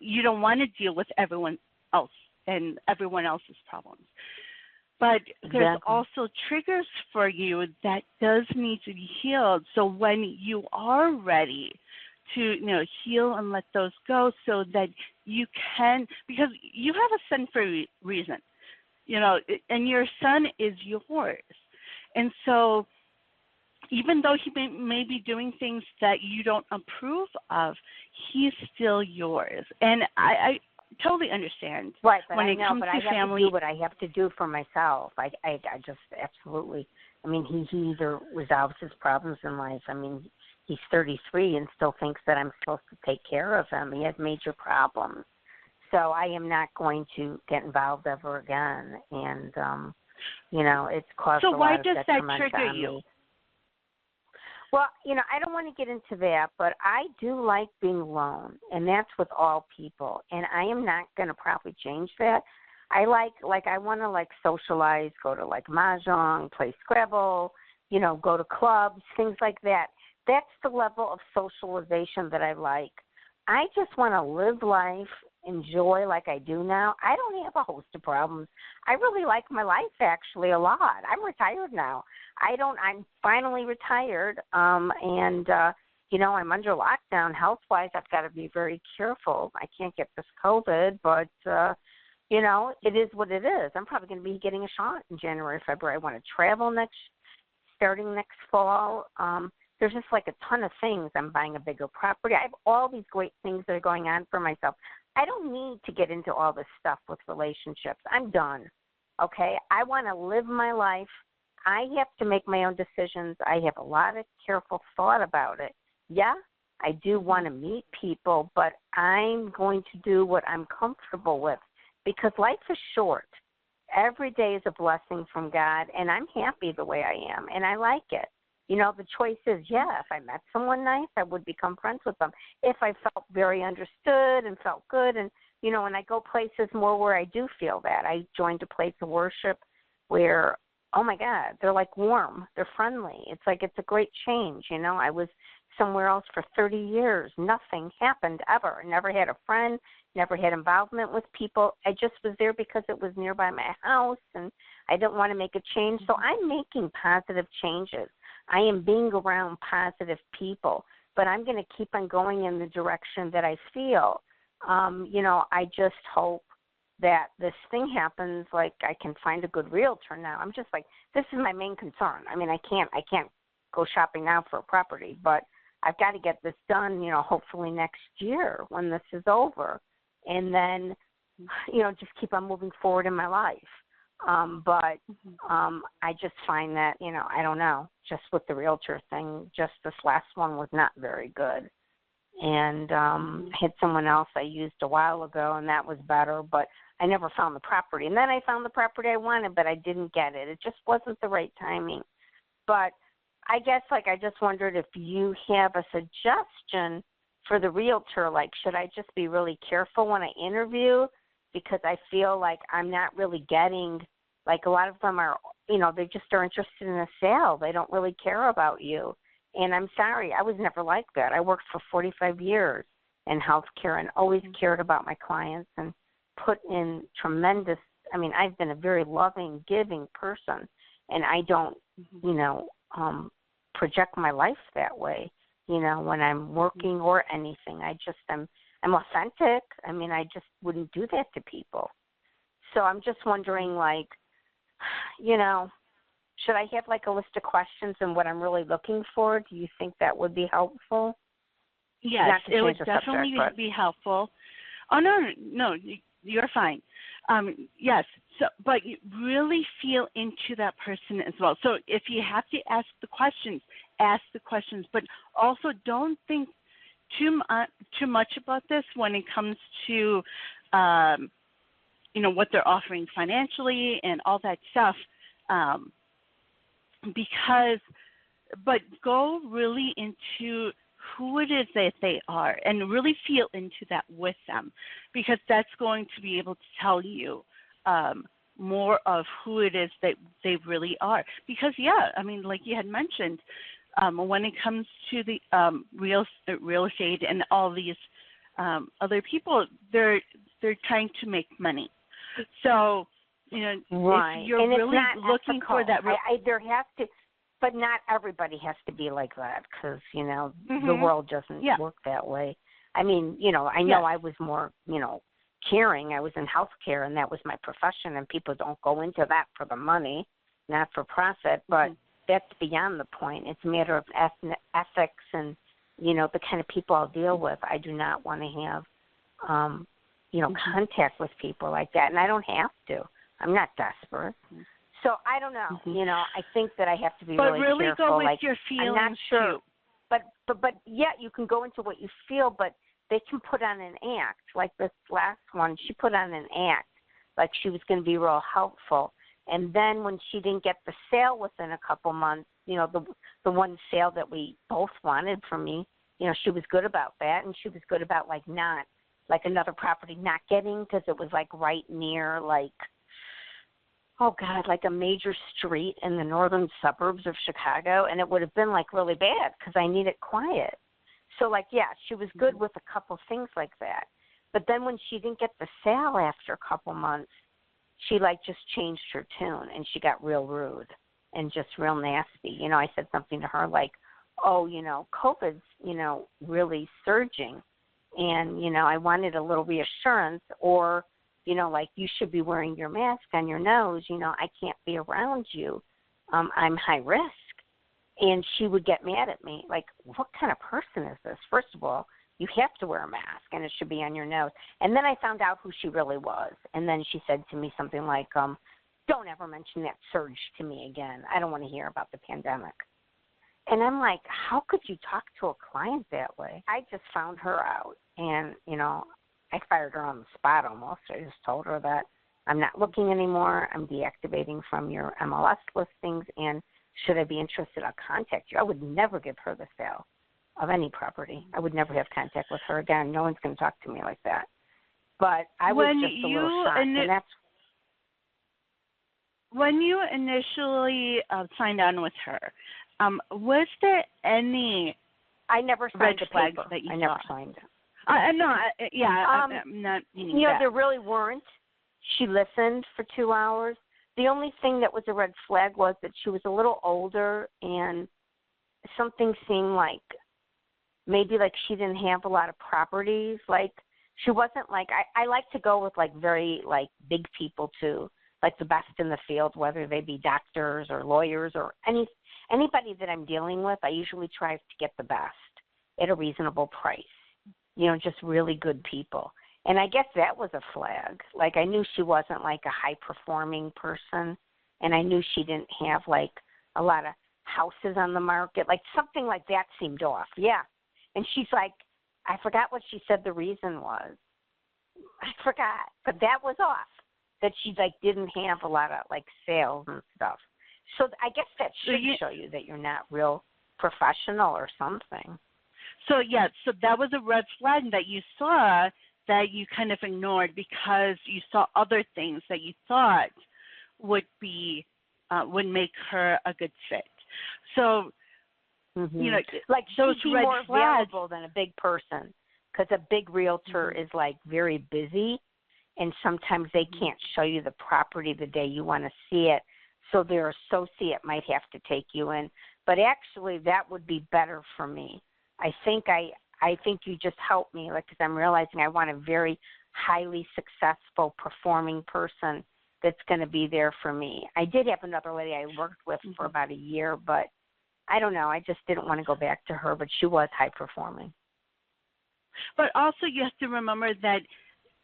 Speaker 2: you don't want to deal with everyone else and everyone else's problems. But there's also triggers for you that does need to be healed. So when you are ready to heal and let those go, so that you can, because you have a son for a reason, and your son is yours. And so even though he may be doing things that you don't approve of, he's still yours. And I totally understand.
Speaker 6: Right, but
Speaker 2: when
Speaker 6: I
Speaker 2: it
Speaker 6: know,
Speaker 2: comes
Speaker 6: but
Speaker 2: to
Speaker 6: I have
Speaker 2: family,
Speaker 6: to do what I have to do for myself. I just absolutely. I mean, he either resolves his problems in life. I mean, he's 33 and still thinks that I'm supposed to take care of him. He has major problems. So I am not going to get involved ever again. And, it's caused a lot of detriment on me. So why does that trigger you? Well, I don't want to get into that, but I do like being alone, and that's with all people. And I am not going to probably change that. I I want to socialize, go to mahjong, play Scrabble, go to clubs, things like that. That's the level of socialization that I like. I just want to live life, enjoy like I do now. I don't have a host of problems. I really like my life actually a lot. I'm retired now. I'm finally retired, and I'm under lockdown health-wise. I've got to be very careful. I can't get this COVID, but, it is what it is. I'm probably going to be getting a shot in January, February. I want to travel starting next fall. There's just a ton of things. I'm buying a bigger property. I have all these great things that are going on for myself. I don't need to get into all this stuff with relationships. I'm done, okay? I want to live my life. I have to make my own decisions. I have a lot of careful thought about it. Yeah, I do want to meet people, but I'm going to do what I'm comfortable with because life is short. Every day is a blessing from God, and I'm happy the way I am, and I like it. The choice is, if I met someone nice, I would become friends with them. If I felt very understood and felt good, and, and I go places more where I do feel that. I joined a place of worship where, oh, my God, they're like warm. They're friendly. It's like it's a great change, I was somewhere else for 30 years. Nothing happened ever. I never had a friend, never had involvement with people. I just was there because it was nearby my house, and I didn't want to make a change. So I'm making positive changes. I am being around positive people, but I'm going to keep on going in the direction that I feel. I just hope that this thing happens, like I can find a good realtor now. I'm just like, this is my main concern. I mean, I can't go shopping now for a property, but I've got to get this done, hopefully next year when this is over, and then, just keep on moving forward in my life. But I just find that, I don't know, just with the realtor thing, just this last one was not very good. And I had someone else I used a while ago, and that was better, but I never found the property. And then I found the property I wanted, but I didn't get it. It just wasn't the right timing. But I guess, I just wondered if you have a suggestion for the realtor, should I just be really careful when I interview? Because I feel like I'm not really getting, a lot of them are, they just are interested in a sale. They don't really care about you. And I'm sorry, I was never like that. I worked for 45 years in healthcare and always cared about my clients and put in tremendous, I've been a very loving, giving person, and I don't, project my life that way, when I'm working or anything. I'm authentic. I just wouldn't do that to people. So I'm just wondering, should I have a list of questions and what I'm really looking for? Do you think that would be helpful?
Speaker 2: Yes, it would definitely be helpful. Oh, no, you're fine. Yes, but you really feel into that person as well. So if you have to ask the questions, but also don't think too much about this when it comes to, what they're offering financially and all that stuff. But go really into who it is that they are and really feel into that with them, because that's going to be able to tell you more of who it is that they really are. Because, like you had mentioned, when it comes to the real estate and all these other people, they're trying to make money. So,
Speaker 6: right.
Speaker 2: if you're
Speaker 6: and
Speaker 2: really looking
Speaker 6: ethical.
Speaker 2: for that,
Speaker 6: there has to, but not everybody has to be like that, because the world doesn't work that way. I know I was more caring. I was in healthcare, and that was my profession, and people don't go into that for the money, not for profit. But that's beyond the point. It's a matter of ethics and the kind of people I'll deal with. I do not want to have contact with people like that, and I don't have to. I'm not desperate. So I don't know. I think that I have to be really careful.
Speaker 2: Go with your feelings.
Speaker 6: I'm not sure.
Speaker 2: Too.
Speaker 6: But you can go into what you feel, but they can put on an act. Like this last one, she put on an act, like she was going to be real helpful. And then when she didn't get the sale within a couple months, the one sale that we both wanted from me, she was good about that, and she was good about not another property not getting, because it was right near a major street in the northern suburbs of Chicago, and it would have been really bad because I needed quiet. So she was good with a couple things like that. But then when she didn't get the sale after a couple months, she just changed her tune, and she got real rude and just real nasty. I said something to her COVID's, really surging, and, I wanted a little reassurance, or you should be wearing your mask on your nose. I can't be around you. I'm high risk. And she would get mad at me, what kind of person is this? First of all, you have to wear a mask, and it should be on your nose. And then I found out who she really was. And then she said to me something like, don't ever mention that surge to me again. I don't want to hear about the pandemic. And I'm like, how could you talk to a client that way? I just found her out, and, I fired her on the spot almost. I just told her that I'm not looking anymore. I'm deactivating from your MLS listings, and should I be interested, I'll contact you. I would never give her the sale of any property. I would never have contact with her again. No one's going to talk to me like that. But I was just a little shocked, and that's
Speaker 2: when you initially signed on with her. Was there any
Speaker 6: I never signed
Speaker 2: red
Speaker 6: the
Speaker 2: flags
Speaker 6: paper.
Speaker 2: that you
Speaker 6: I
Speaker 2: saw?
Speaker 6: never signed it.
Speaker 2: I'm not meaning that.
Speaker 6: There really weren't. She listened for 2 hours. The only thing that was a red flag was that she was a little older, and something seemed like maybe like she didn't have a lot of properties. Like she wasn't like I like to go with like very like big people too, like the best in the field, whether they be doctors or lawyers or anybody that I'm dealing with. I usually try to get the best at a reasonable price. Just really good people. And I guess that was a flag. Like I knew she wasn't like a high performing person, and I knew she didn't have like a lot of houses on the market. Like something like that seemed off. Yeah. And she's like, I forgot what she said the reason was. I forgot. But that was off. That she like didn't have a lot of like sales and stuff. So I guess that should show you that you're not real professional or something.
Speaker 2: So so that was a red flag that you saw that you kind of ignored because you saw other things that you thought would would make her a good fit. So
Speaker 6: like
Speaker 2: those
Speaker 6: she'd be
Speaker 2: red
Speaker 6: more
Speaker 2: flags,
Speaker 6: valuable than a big person, because a big realtor is like very busy, and sometimes they can't show you the property the day you want to see it, so their associate might have to take you in. But actually, that would be better for me. I think you just helped me, like, because I'm realizing I want a very highly successful performing person that's going to be there for me. I did have another lady I worked with for about a year, but I don't know. I just didn't want to go back to her, but she was high performing.
Speaker 2: But also you have to remember that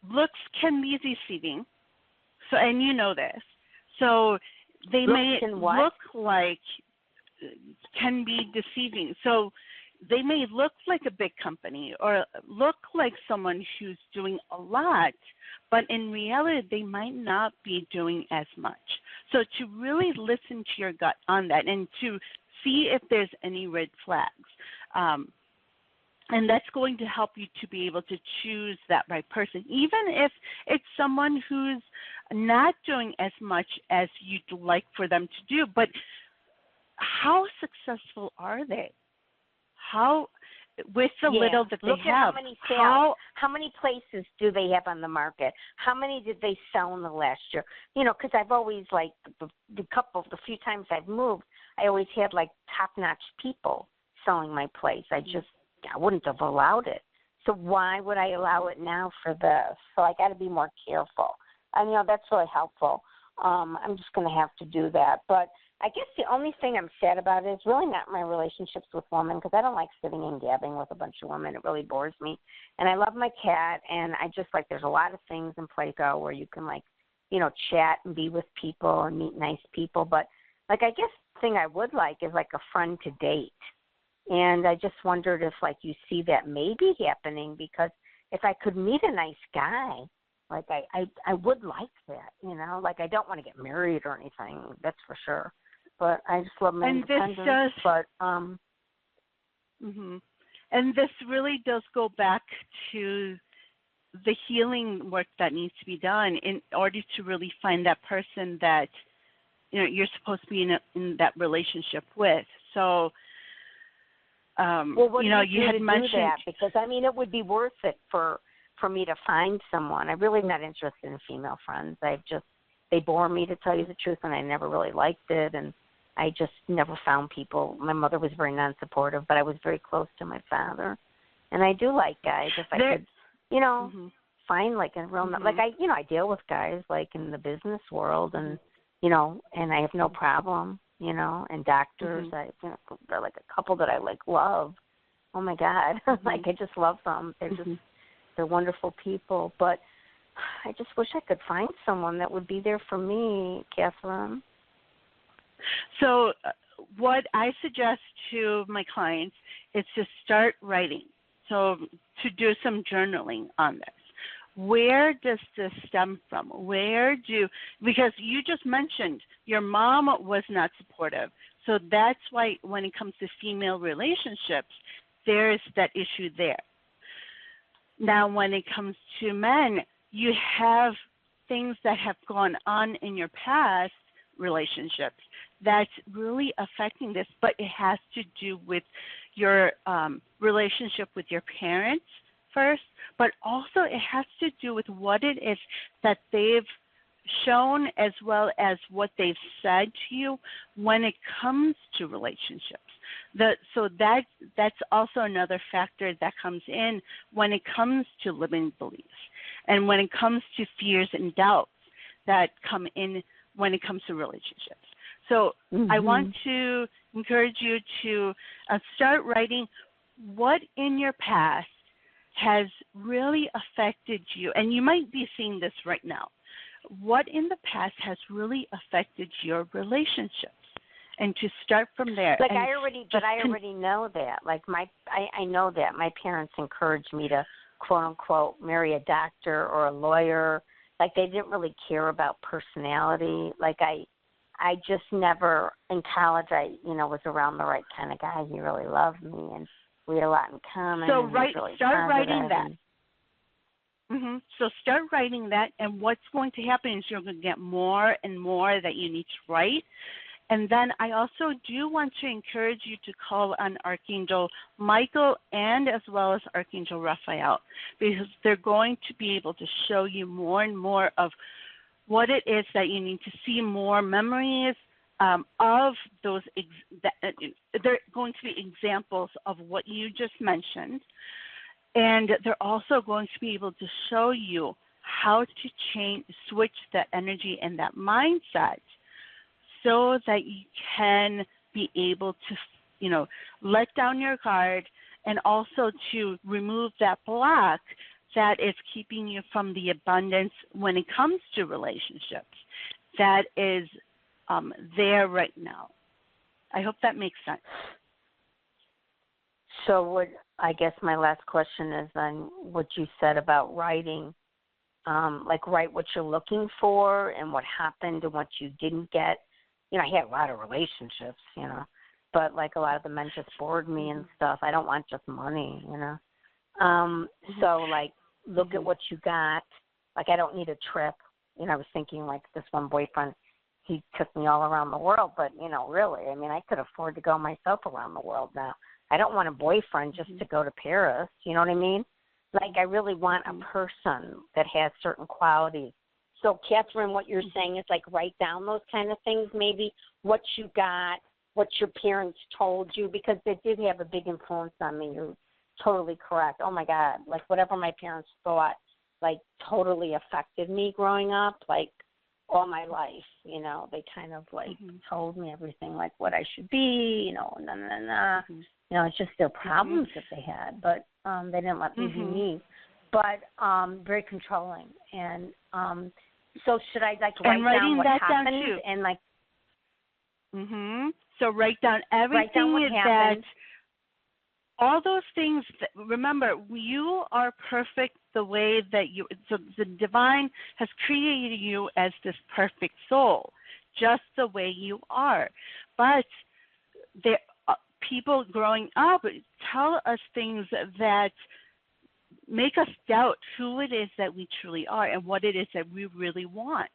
Speaker 2: looks can be deceiving. So, and you know this. So they may look like can be deceiving. So they may look like a big company or look like someone who's doing a lot, but in reality, they might not be doing as much. So to really listen to your gut on that and to see if there's any red flags. And that's going to help you to be able to choose that right person, even if it's someone who's not doing as much as you'd like for them to do. But how successful are they? How, with the little that they
Speaker 6: Look
Speaker 2: have,
Speaker 6: at how many sales, how many places do they have on the market? How many did they sell in the last year? Because I've always, like, the few times I've moved, I always had, like, top-notch people selling my place. I wouldn't have allowed it. So why would I allow it now for this? So I got to be more careful. That's really helpful. I'm just going to have to do that. But I guess the only thing I'm sad about is really not my relationships with women, because I don't like sitting and gabbing with a bunch of women. It really bores me. And I love my cat, and I just like there's a lot of things in Plato where you can, like, chat and be with people and meet nice people. But, like, I guess the thing I would like is, like, a friend to date. And I just wondered if, like, you see that maybe happening, because if I could meet a nice guy, like, I would like that, Like, I don't want to get married or anything, that's for sure. But I just love my independence.
Speaker 2: And this really does go back to the healing work that needs to be done in order to really find that person that you're supposed to be in that relationship with. So,
Speaker 6: what do
Speaker 2: you had mentioned
Speaker 6: do that, because it would be worth it for me to find someone. I'm really not interested in female friends. They bore me, to tell you the truth, and I never really liked it, and I just never found people. My mother was very non-supportive, but I was very close to my father. And I do like guys. If I could, find like a real, like I deal with guys like in the business world, and and I have no problem, and doctors. They're like a couple that I love. Oh my God, like I just love them. They're they're wonderful people. But I just wish I could find someone that would be there for me, Catherine.
Speaker 2: So what I suggest to my clients is to start writing. So to do some journaling on this. Where does this stem from? Because you just mentioned your mom was not supportive. So that's why when it comes to female relationships, there's that issue there. Now, when it comes to men, you have things that have gone on in your past relationships that's really affecting this, but it has to do with your relationship with your parents first, but also it has to do with what it is that they've shown as well as what they've said to you when it comes to relationships. So that's also another factor that comes in when it comes to limiting beliefs and when it comes to fears and doubts that come in when it comes to relationships. So I want to encourage you to start writing what in your past has really affected you, and you might be seeing this right now. What in the past has really affected your relationships? And to start from there.
Speaker 6: Like I already know that. Like I know that my parents encouraged me to quote unquote marry a doctor or a lawyer. Like they didn't really care about personality. Like I just never in college was around the right kind of guy. He really loved me and we had a lot in common.
Speaker 2: So start writing that. So start writing that, and what's going to happen is you're going to get more and more that you need to write. And then I also do want to encourage you to call on Archangel Michael and as well as Archangel Raphael, because they're going to be able to show you more and more of what it is that you need to see, more memories of those. They're going to be examples of what you just mentioned. And they're also going to be able to show you how to switch that energy and that mindset so that you can be able to, let down your guard and also to remove that block that is keeping you from the abundance when it comes to relationships that is there right now. I hope that makes sense.
Speaker 6: So I guess my last question is on what you said about writing, like write what you're looking for and what happened and what you didn't get. I had a lot of relationships, but like a lot of the men just bored me and stuff. I don't want just money, So like look at what you got. Like I don't need a trip. I was thinking like this one boyfriend, he took me all around the world, but really, I could afford to go myself around the world now. I don't want a boyfriend just to go to Paris. You know what I mean? Like I really want a person that has certain qualities. So, Catherine, what you're saying is like write down those kind of things, maybe what you got, what your parents told you, because they did have a big influence on me. You're totally correct. Oh, my God. Like whatever my parents thought, like totally affected me growing up, like all my life, they kind of like told me everything, like what I should be, it's just their problems that they had, but they didn't let me be me. But very controlling. And so should I like write down what happened
Speaker 2: too.
Speaker 6: and like
Speaker 2: So write down everything
Speaker 6: write down what happened.
Speaker 2: All those things. Remember, you are perfect the way that so the divine has created you as this perfect soul, just the way you are. But there, people growing up tell us things that make us doubt who it is that we truly are and what it is that we really want.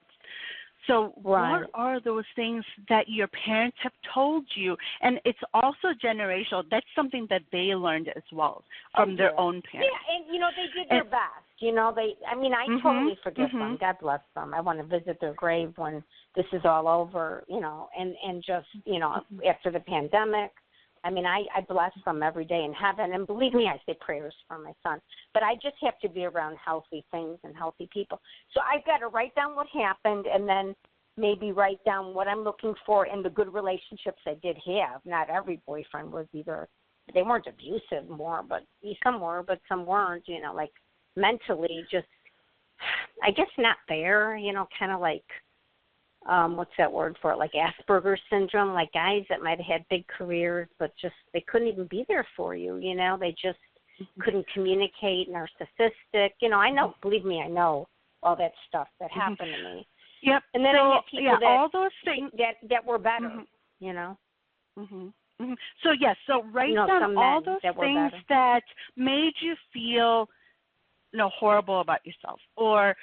Speaker 2: So what are those things that your parents have told you? And it's also generational. That's something that they learned as well from their own parents.
Speaker 6: Yeah, and, they did their best. I totally forgive them. God bless them. I want to visit their grave when this is all over, and just, after the pandemic. I bless them every day in heaven. And believe me, I say prayers for my son. But I just have to be around healthy things and healthy people. So I've got to write down what happened and then maybe write down what I'm looking for in the good relationships I did have. Not every boyfriend was either, they weren't abusive more, but some were, but some weren't, like mentally just, I guess not there, kind of like, what's that word for it? Like Asperger's syndrome, like guys that might have had big careers, but just they couldn't even be there for you. They just couldn't communicate, narcissistic. I know, believe me, I know all that stuff that happened to me.
Speaker 2: Yep.
Speaker 6: And then I had people
Speaker 2: all those things
Speaker 6: that were better.
Speaker 2: Mhm. Mhm. So yes, so write down
Speaker 6: some
Speaker 2: all
Speaker 6: men
Speaker 2: those
Speaker 6: that were
Speaker 2: things
Speaker 6: better.
Speaker 2: that made you feel, horrible about yourself, or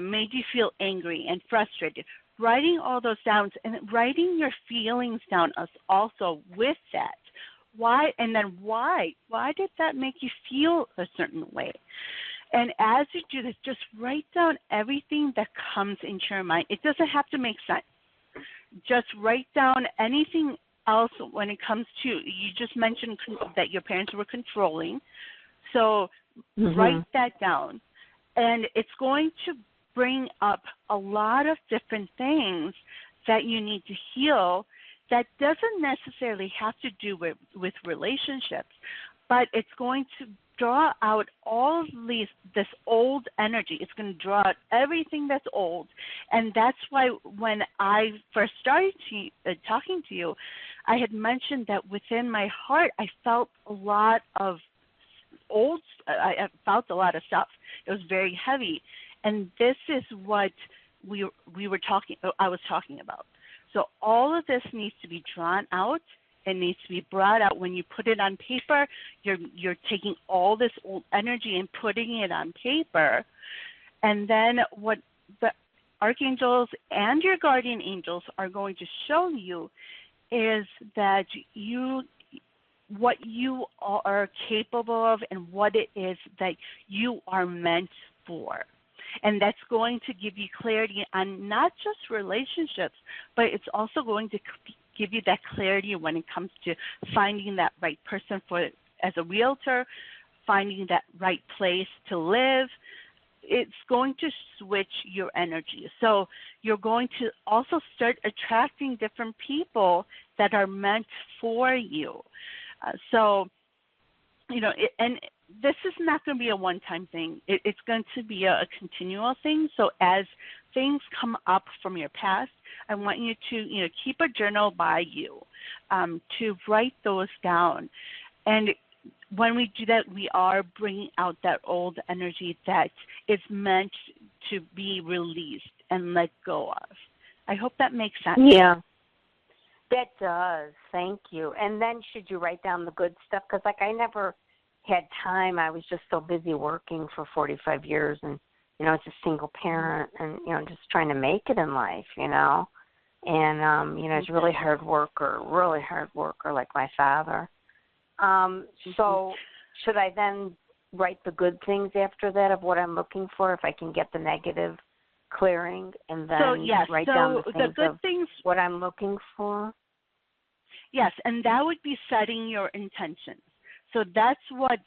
Speaker 2: made you feel angry and frustrated. Writing all those down and writing your feelings down also with that. Why, and then why? Why did that make you feel a certain way? And as you do this, just write down everything that comes into your mind. It doesn't have to make sense. Just write down anything else when it comes to, you just mentioned that your parents were controlling. So write that down. And it's going to bring up a lot of different things that you need to heal that doesn't necessarily have to do with relationships, but it's going to draw out all of this old energy. It's going to draw out everything that's old. And that's why when I first started talking to you, I had mentioned that within my heart I felt a lot of I felt a lot of stuff. It was very heavy. And this is what I was talking about. So all of this needs to be drawn out. It needs to be brought out. When you put it on paper, you're taking all this old energy and putting it on paper. And then what the archangels and your guardian angels are going to show you is that what you are capable of and what it is that you are meant for. And that's going to give you clarity on not just relationships, but it's also going to give you that clarity when it comes to finding that right person as a realtor, finding that right place to live. It's going to switch your energy. So you're going to also start attracting different people that are meant for you. And this is not going to be a one-time thing. It's going to be a continual thing. So as things come up from your past, I want you to, keep a journal by you, to write those down. And when we do that, we are bringing out that old energy that is meant to be released and let go of. I hope that makes sense.
Speaker 6: Yeah, that does. Thank you. And then should you write down the good stuff? Because, I never had time. I was just so busy working for 45 years and, as a single parent and, just trying to make it in life, And, it's really hard worker like my father. So should I then write the good things after that of what I'm looking for if I can get the negative clearing and then write down the things what I'm looking for?
Speaker 2: Yes, and that would be setting your intentions. So that's what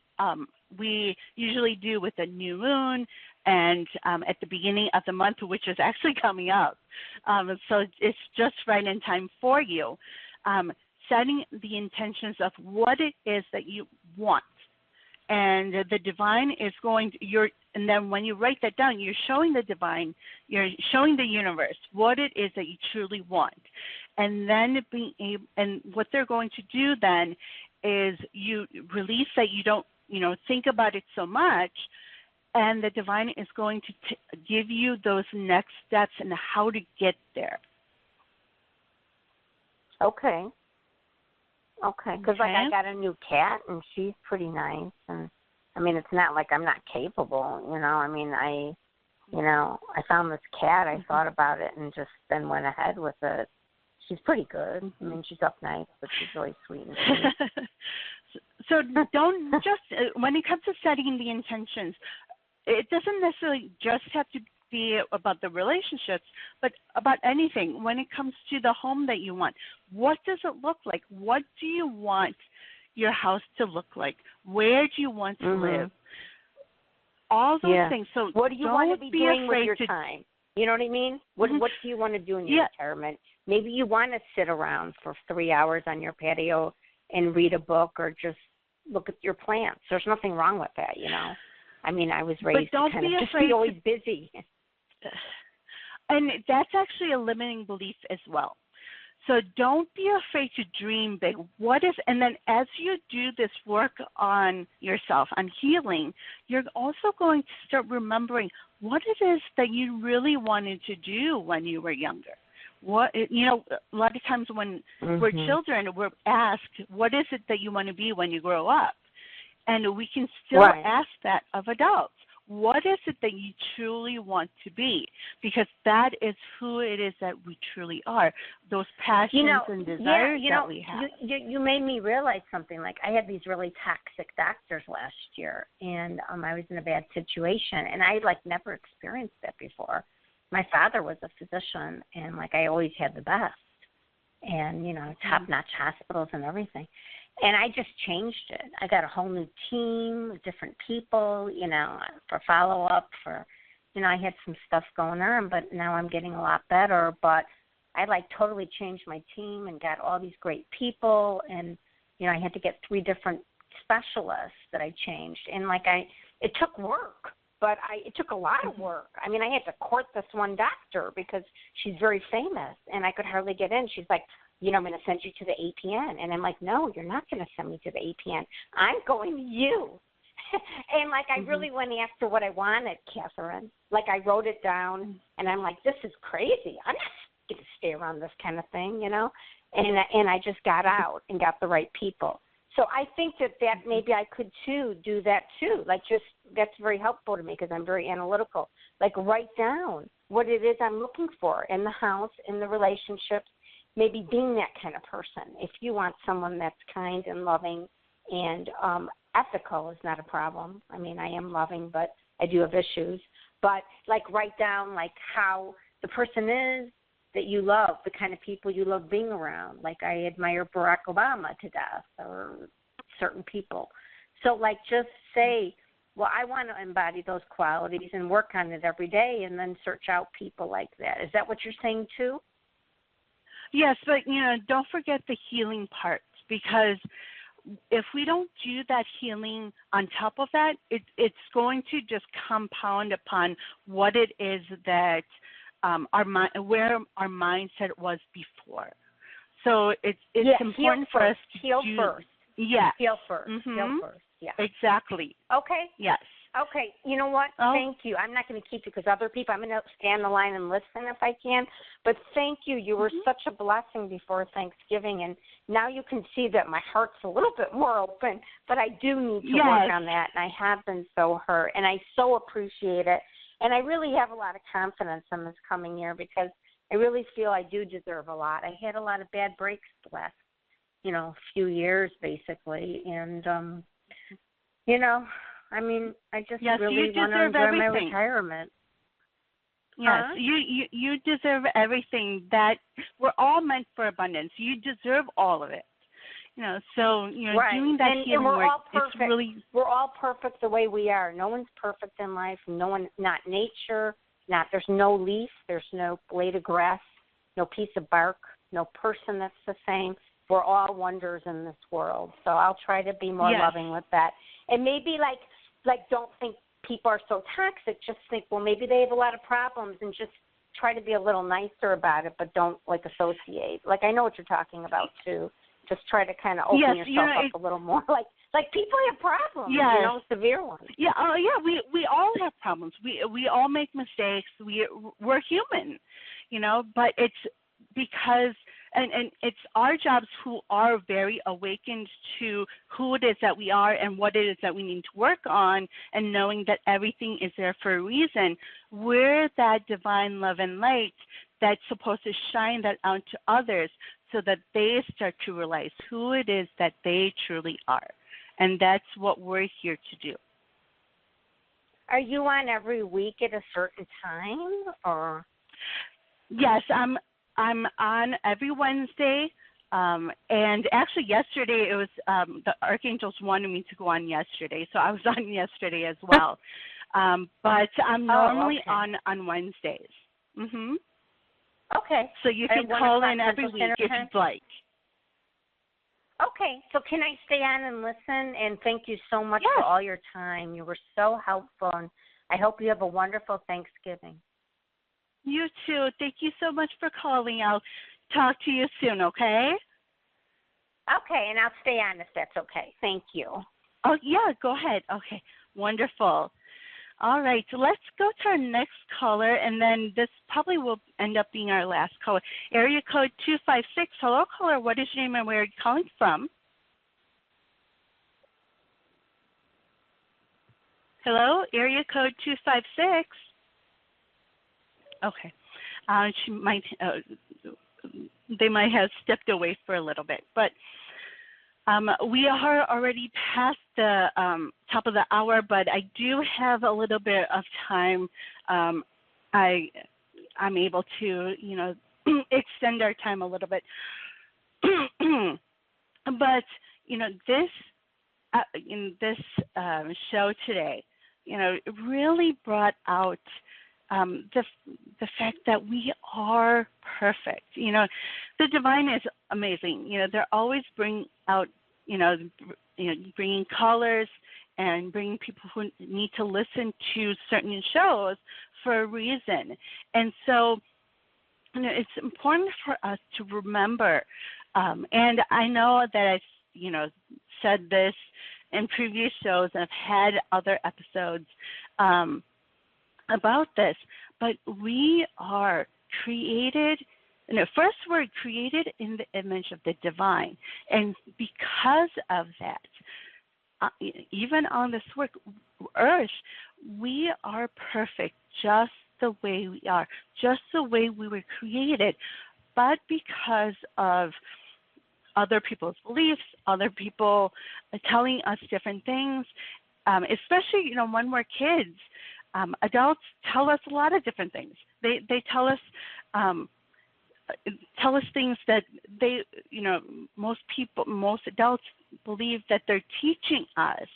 Speaker 2: we usually do with a new moon and at the beginning of the month, which is actually coming up. So it's just right in time for you. Setting the intentions of what it is that you want. And the divine is going to, and then when you write that down, you're showing the divine, you're showing the universe what it is that you truly want. And then and what they're going to do then is you release that you don't, think about it so much, and the divine is going to give you those next steps and how to get there.
Speaker 6: Okay, because I got a new cat, and she's pretty nice, and it's not like I'm not capable, I found this cat, I thought about it, and just then went ahead with it. She's pretty good. She's up nice, but she's really sweet and sweet.
Speaker 2: So don't just, when it comes to setting the intentions, it doesn't necessarily just have to be about the relationships, but about anything. When it comes to the home that you want, what does it look like? What do you want your house to look like? Where do you want to live? All those things. So
Speaker 6: what do you want to be doing with your time? You know what I mean? What do you want to do in your retirement? Maybe you want to sit around for 3 hours on your patio and read a book or just look at your plants. There's nothing wrong with that, I was raised to kind of just be always busy.
Speaker 2: And that's actually a limiting belief as well. So don't be afraid to dream big. And then as you do this work on yourself, on healing, you're also going to start remembering what it is that you really wanted to do when you were younger. A lot of times when we're children, we're asked, what is it that you want to be when you grow up? And we can still ask that of adults. What is it that you truly want to be? Because that is who it is that we truly are. Those passions and desires that we have.
Speaker 6: You made me realize something. Like, I had these really toxic doctors last year, and I was in a bad situation, and I never experienced that before. My father was a physician, and I always had the best, and top-notch hospitals and everything. And I just changed it. I got a whole new team, different people, for follow-up, I had some stuff going on, but now I'm getting a lot better. But I, totally changed my team and got all these great people. And, I had to get 3 different specialists that I changed. And, it took work, but it took a lot of work. I mean, I had to court this one doctor because she's very famous, and I could hardly get in. She's like, I'm going to send you to the APN. And I'm like, no, you're not going to send me to the APN. I'm going to you. And, I really went after what I wanted, Catherine. I wrote it down, and I'm like, this is crazy. I'm not going to stay around this kind of thing, And I just got out and got the right people. So I think that maybe I could, too, do that, too. That's very helpful to me because I'm very analytical. Write down what it is I'm looking for in the house, in the relationships, maybe being that kind of person. If you want someone that's kind and loving and ethical is not a problem. I mean, I am loving, but I do have issues. But, write down, how the person is that you love, the kind of people you love being around. I admire Barack Obama to death or certain people. So, just say, well, I want to embody those qualities and work on it every day and then search out people like that. Is that what you're saying, too?
Speaker 2: Yes, but, don't forget the healing parts, because if we don't do that healing on top of that, it's going to just compound upon what it is that where our mindset was before. So it's important for us to
Speaker 6: heal first.
Speaker 2: Yeah.
Speaker 6: Heal first.
Speaker 2: Mm-hmm.
Speaker 6: Heal first. Yeah.
Speaker 2: Exactly.
Speaker 6: Okay.
Speaker 2: Yes.
Speaker 6: Okay, you know what?
Speaker 2: Oh.
Speaker 6: Thank you. I'm not going to keep you because other people, I'm going to stay on the line and listen if I can. But thank you. You were such a blessing before Thanksgiving, and now you can see that my heart's a little bit more open, but I do need to work on that, and I have been so hurt, and I so appreciate it. And I really have a lot of confidence in this coming year because I really feel I do deserve a lot. I had a lot of bad breaks the last, few years, basically, and, I mean, I just really want to enjoy my retirement.
Speaker 2: Yes, you deserve everything. That we're all meant for abundance. You deserve all of it. Doing that healing work, it's really.
Speaker 6: We're all perfect the way we are. No one's perfect in life. No one, not nature. There's no leaf. There's no blade of grass. No piece of bark. No person that's the same. We're all wonders in this world. So I'll try to be more loving with that. And maybe don't think people are so toxic. Just think, well, maybe they have a lot of problems, and just try to be a little nicer about it, but don't associate. I know what you're talking about too. Just try to kind of open yourself up a little more. Like people have problems, severe ones.
Speaker 2: Yeah, we all have problems. We all make mistakes. We're human, but it's because and it's our jobs who are very awakened to who it is that we are and what it is that we need to work on, and knowing that everything is there for a reason. We're that divine love and light that's supposed to shine that out to others so that they start to realize who it is that they truly are. And that's what we're here to do.
Speaker 6: Are you on every week at a certain time, or?
Speaker 2: Yes, I'm on every Wednesday, and actually yesterday it was the Archangels wanted me to go on yesterday, so I was on yesterday as well. But I'm normally on Wednesdays. Mhm.
Speaker 6: Okay.
Speaker 2: So you can call in every week if you'd like.
Speaker 6: Okay, so can I stay on and listen? And thank you so much for all your time. You were so helpful, and I hope you have a wonderful Thanksgiving.
Speaker 2: You too. Thank you so much for calling. I'll talk to you soon, okay?
Speaker 6: Okay, and I'll stay on if that's okay. Thank you.
Speaker 2: Oh, yeah, go ahead. Okay, wonderful. All right, so let's go to our next caller, and then this probably will end up being our last caller. Area code 256. Hello, caller. What is your name and where are you calling from? Hello, area code 256. Okay. She might. They might have stepped away for a little bit, but we are already past the top of the hour, but I do have a little bit of time. I'm able to, extend our time a little bit. But this in this show today, it really brought out the fact that we are perfect. The divine is amazing. They're always bring out, bringing callers and bringing people who need to listen to certain shows for a reason. And so, it's important for us to remember. And I know that I've, said this in previous shows, and I've had other episodes about this, but we are created. First, we're created in the image of the divine, and because of that, even on this earth, we are perfect just the way we are, just the way we were created. But because of other people's beliefs, other people telling us different things, especially when we're kids, adults tell us a lot of different things. They tell us things that most adults believe that they're teaching us,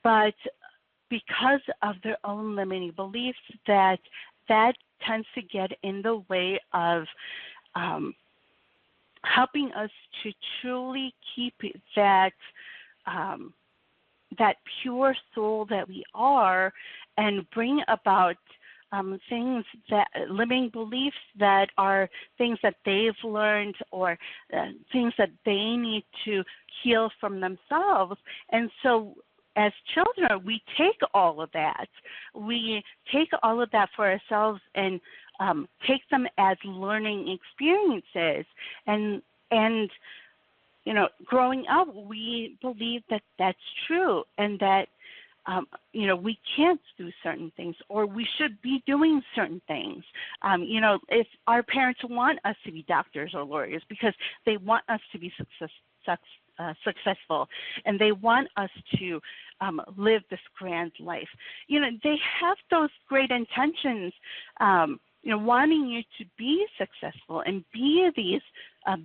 Speaker 2: but because of their own limiting beliefs, that tends to get in the way of helping us to truly keep that pure soul that we are, and bring about things that limiting beliefs that are things that they've learned, or things that they need to heal from themselves. And so as children, we take all of that. We take all of that for ourselves and take them as learning experiences. And growing up, we believe that that's true, and that we can't do certain things, or we should be doing certain things. If our parents want us to be doctors or lawyers because they want us to be successful, and they want us to live this grand life, they have those great intentions, wanting you to be successful and be these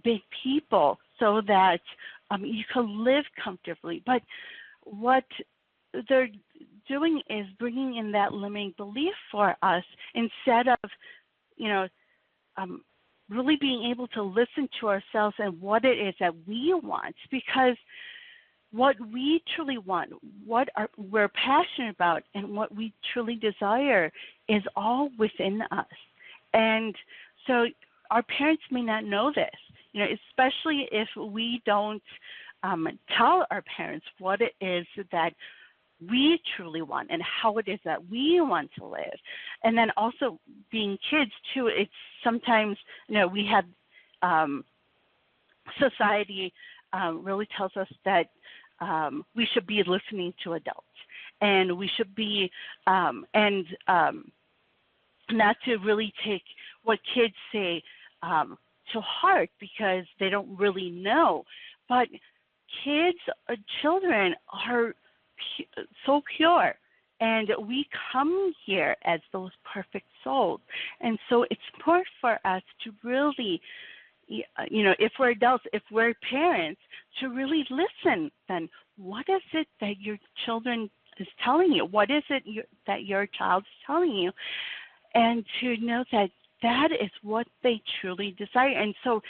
Speaker 2: big people so that you can live comfortably. But what they're doing is bringing in that limiting belief for us, instead of, really being able to listen to ourselves and what it is that we want. Because what we truly want, we're passionate about, and what we truly desire is all within us. And so our parents may not know this, especially if we don't tell our parents what it is that we truly want and how it is that we want to live. And then also being kids too, it's sometimes, we have society really tells us that we should be listening to adults, and we should be not to really take what kids say to heart, because they don't really know. But children are so pure, and we come here as those perfect souls. And so it's important for us to really, if we're adults, if we're parents, to really listen. Then what is it that your children is telling you? What is it that your child is telling you? And to know that that is what they truly desire. And so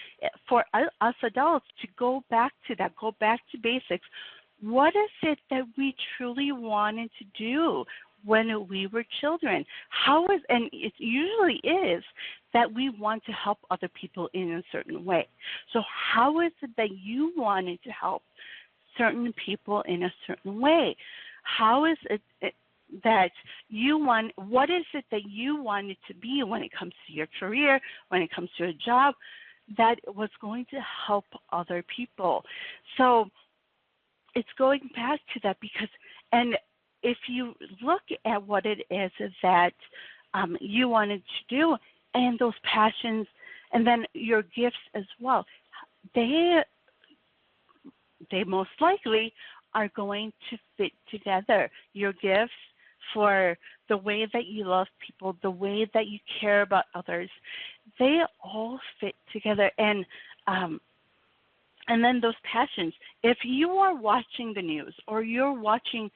Speaker 2: for us adults to go back to that, go back to basics. What is it that we truly wanted to do when we were children? And it usually is that we want to help other people in a certain way. So how is it that you wanted to help certain people in a certain way? How is it that you want, what is it that you want it to be when it comes to your career, when it comes to a job, that was going to help other people. So it's going back to that because, and if you look at what it is that you wanted to do and those passions and then your gifts as well, they most likely are going to fit together. Your gifts for the way that you love people, the way that you care about others, they all fit together. And then those passions. If you are watching the news or you're watching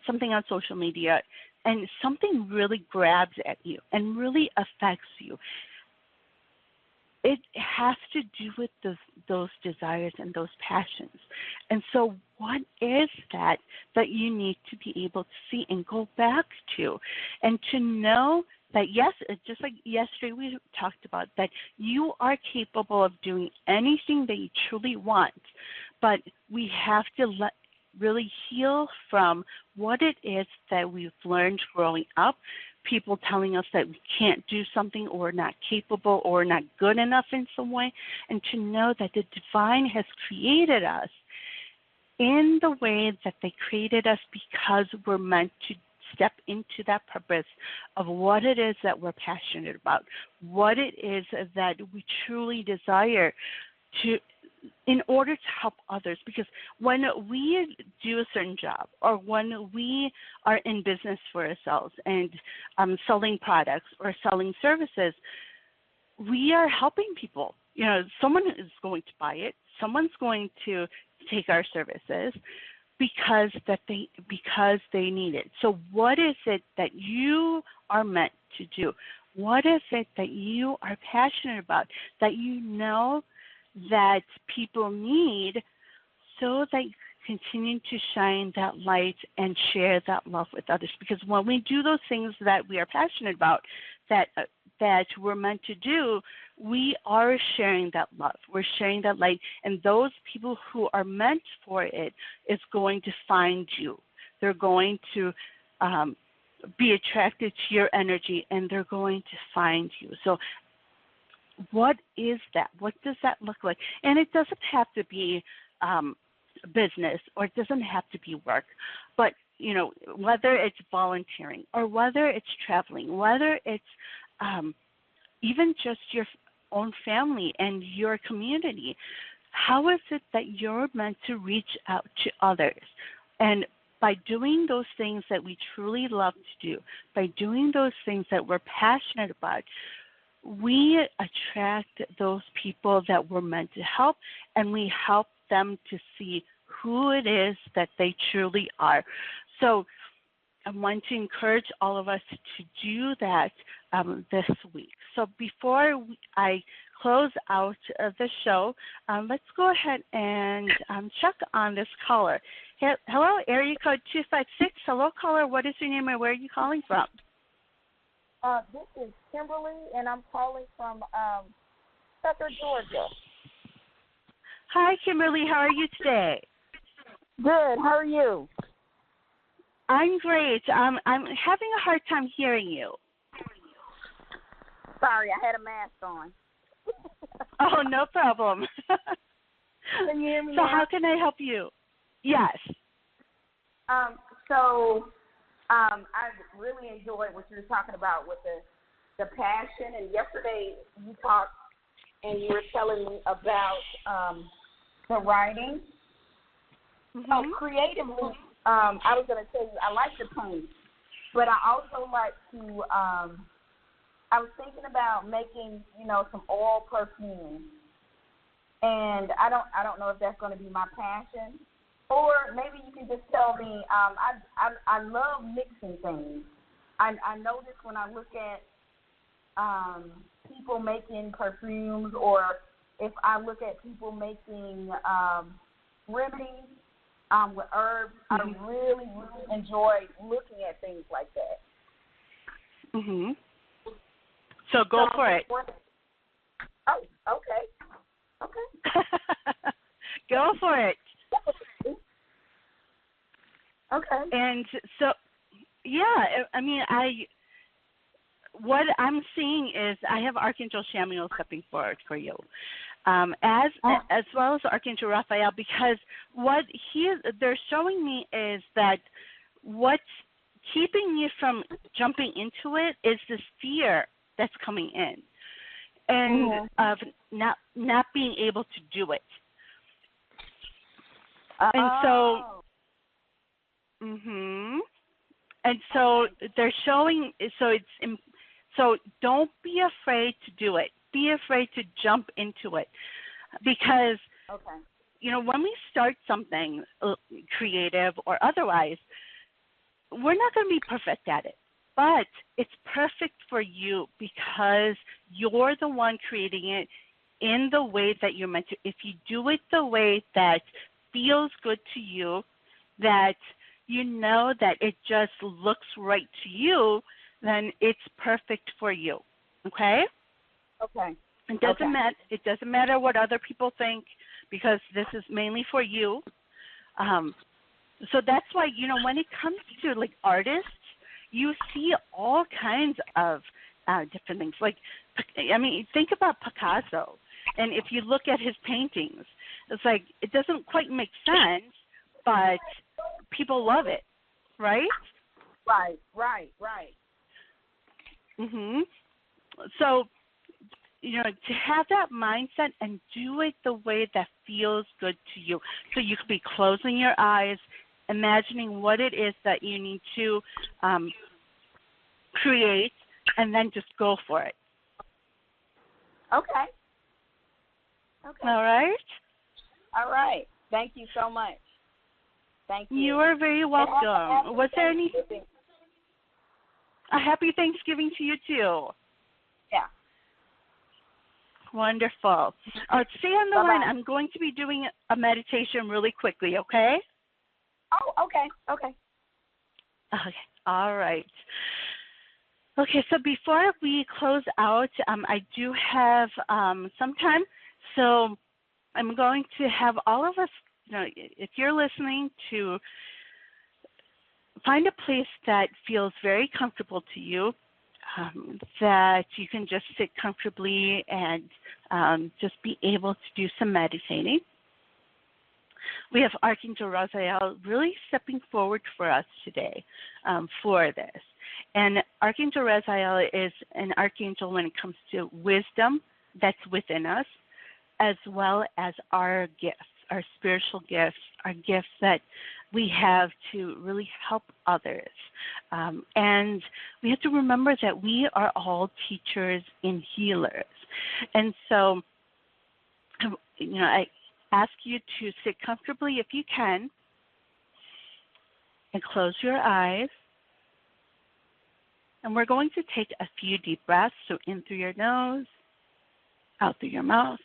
Speaker 2: something on social media and something really grabs at you and really affects you, it has to do with those desires and those passions. And so what is that you need to be able to see and go back to, and to know that, yes, just like yesterday we talked about, that you are capable of doing anything that you truly want, but we have to really heal from what it is that we've learned growing up, people telling us that we can't do something or not capable or not good enough in some way, and to know that the divine has created us in the way that they created us because we're meant to step into that purpose of what it is that we're passionate about, what it is that we truly desire to, in order to help others. Because when we do a certain job or when we are in business for ourselves and selling products or selling services, we are helping people. You know, someone is going to buy it. Someone's going to take our services because they need it. So what is it that you are meant to do? What is it that you are passionate about, that you know that people need, so that you continue to shine that light and share that love with others? Because when we do those things that we are passionate about, that we're meant to do, we are sharing that love. We're sharing that light. And those people who are meant for it is going to find you. They're going to be attracted to your energy, and they're going to find you. So what is that? What does that look like? And it doesn't have to be business, or it doesn't have to be work. But, you know, whether it's volunteering or whether it's traveling, whether it's even just your own family and your community, how is it that you're meant to reach out to others? And by doing those things that we truly love to do, by doing those things that we're passionate about, we attract those people that we're meant to help, and we help them to see who it is that they truly are. So I want to encourage all of us to do that this week. So before I close out the show, let's go ahead and check on this caller. Hello, area code 256. Hello, caller. What is your name and where are you calling from?
Speaker 7: This is Kimberly, and I'm calling from Tucker, Georgia.
Speaker 2: Hi, Kimberly. How are you today?
Speaker 7: Good. How are you?
Speaker 2: I'm great. I'm having a hard time hearing you.
Speaker 7: Sorry, I had a mask on.
Speaker 2: Oh, no problem.
Speaker 7: Can you hear me
Speaker 2: So
Speaker 7: now?
Speaker 2: how can I help you? Yes.
Speaker 7: I really enjoyed what you were talking about with the passion. And yesterday you talked and you were telling me about the writing.
Speaker 2: Mm-hmm.
Speaker 7: So creatively, I was going to tell you I like to paint, but I also like to. I was thinking about making, some oil perfume, and I don't know if that's going to be my passion. Or maybe you can just tell me, I love mixing things. I notice when I look at people making perfumes, or if I look at people making remedies with herbs, I really, really enjoy looking at things like that.
Speaker 2: Mhm. So go for it.
Speaker 7: Oh, okay. Okay.
Speaker 2: Go for it.
Speaker 7: Okay.
Speaker 2: And so, yeah, what I'm seeing is I have Archangel Samuel stepping forward for you, as well as Archangel Raphael, because what they're showing me is that what's keeping you from jumping into it is this fear that's coming in, and of not being able to do it. And so, and so they're showing. So don't be afraid to do it. Be afraid to jump into it, because when we start something creative or otherwise, we're not going to be perfect at it. But it's perfect for you because you're the one creating it in the way that you're meant to. If you do it the way that feels good to you, that you know that it just looks right to you, then it's perfect for you. Okay?
Speaker 7: Okay.
Speaker 2: It doesn't matter what other people think, because this is mainly for you. So that's why, when it comes to like artists, you see all kinds of different things. Like, think about Picasso, and if you look at his paintings, it's like it doesn't quite make sense, but people love it, right?
Speaker 7: Right.
Speaker 2: So, to have that mindset and do it the way that feels good to you. So you could be closing your eyes, imagining what it is that you need to create, and then just go for it.
Speaker 7: Okay.
Speaker 2: All right?
Speaker 7: All right. Thank you so much. Thank you.
Speaker 2: You are very welcome. Was there any... A happy Thanksgiving to you, too.
Speaker 7: Yeah.
Speaker 2: Wonderful. Stay on the line. I'm going to be doing a meditation really quickly, okay?
Speaker 7: Oh, okay.
Speaker 2: Okay. All right. Okay, so before we close out, I do have some time. So I'm going to have all of us, if you're listening, to find a place that feels very comfortable to you, that you can just sit comfortably and just be able to do some meditating. We have Archangel Raphael really stepping forward for us today for this. And Archangel Raphael is an archangel when it comes to wisdom that's within us, as well as our gifts, our spiritual gifts, our gifts that we have to really help others. And we have to remember that we are all teachers and healers. And so, I ask you to sit comfortably if you can and close your eyes. And we're going to take a few deep breaths, so in through your nose, out through your mouth.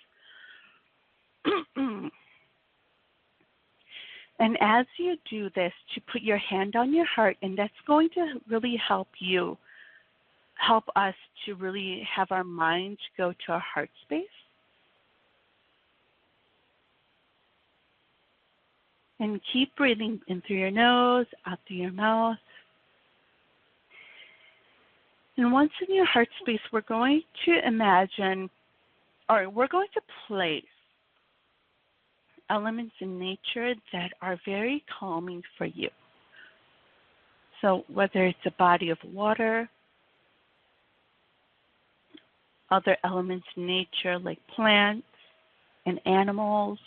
Speaker 2: And as you do this, to put your hand on your heart, and that's going to really help us to really have our mind go to our heart space. And keep breathing in through your nose, out through your mouth. And once in your heart space, we're going to place elements in nature that are very calming for you. So whether it's a body of water, other elements in nature like plants and animals,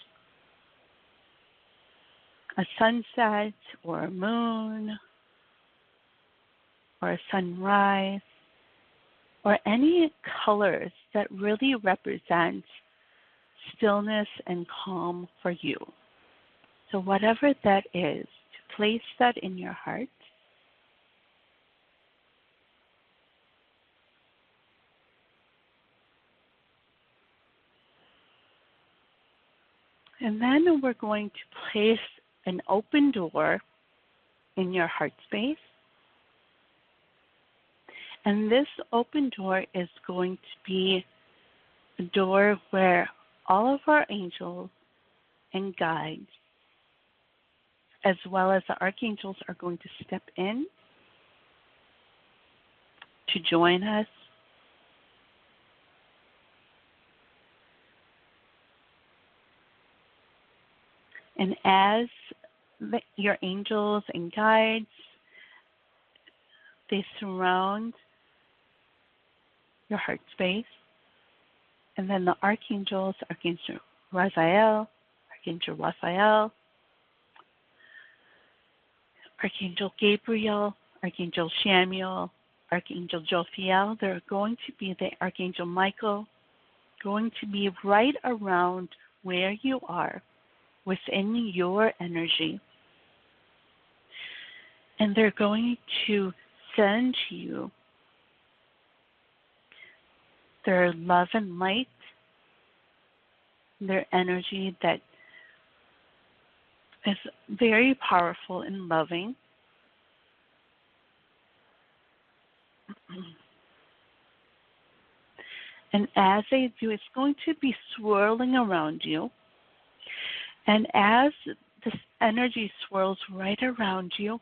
Speaker 2: a sunset or a moon or a sunrise, or any colors that really represent stillness and calm for you. So whatever that is, to place that in your heart. And then we're going to place an open door in your heart space. And this open door is going to be a door where all of our angels and guides, as well as the archangels, are going to step in to join us. And as your angels and guides, they surround your heart space, and then the archangels, Archangel Raphael, Archangel Gabriel, Archangel Samuel, Archangel Jophiel, they're going to be the Archangel Michael, going to be right around where you are within your energy. And they're going to send you their love and light, their energy that is very powerful and loving. And as they do, it's going to be swirling around you. And as this energy swirls right around you,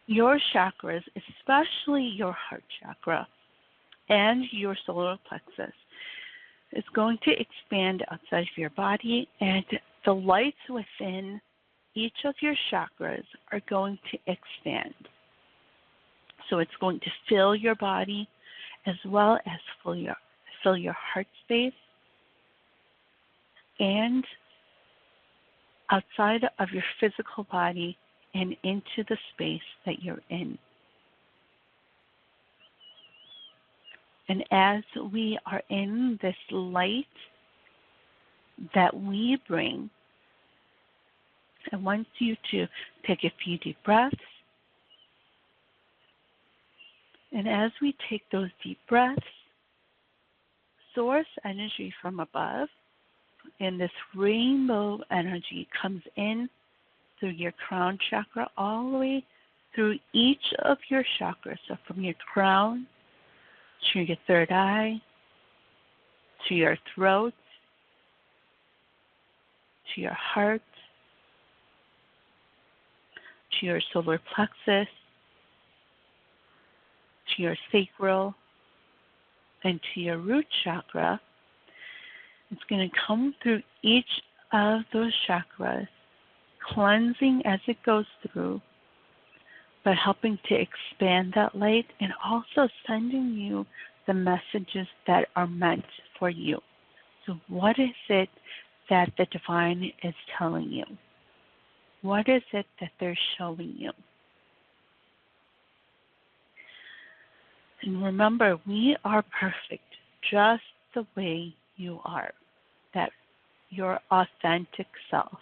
Speaker 2: your chakras, especially your heart chakra and your solar plexus, is going to expand outside of your body, and the lights within each of your chakras are going to expand. So it's going to fill your body as well as fill your heart space and outside of your physical body and into the space that you're in. And as we are in this light that we bring, I want you to take a few deep breaths. And as we take those deep breaths, source energy from above, and this rainbow energy comes in through your crown chakra all the way through each of your chakras. So from your crown to your third eye, to your throat, to your heart, to your solar plexus, to your sacral, and to your root chakra. It's going to come through each of those chakras, cleansing as it goes through, but helping to expand that light and also sending you the messages that are meant for you. So what is it that the divine is telling you? What is it that they're showing you? And remember, we are perfect just the way you are. That your authentic self,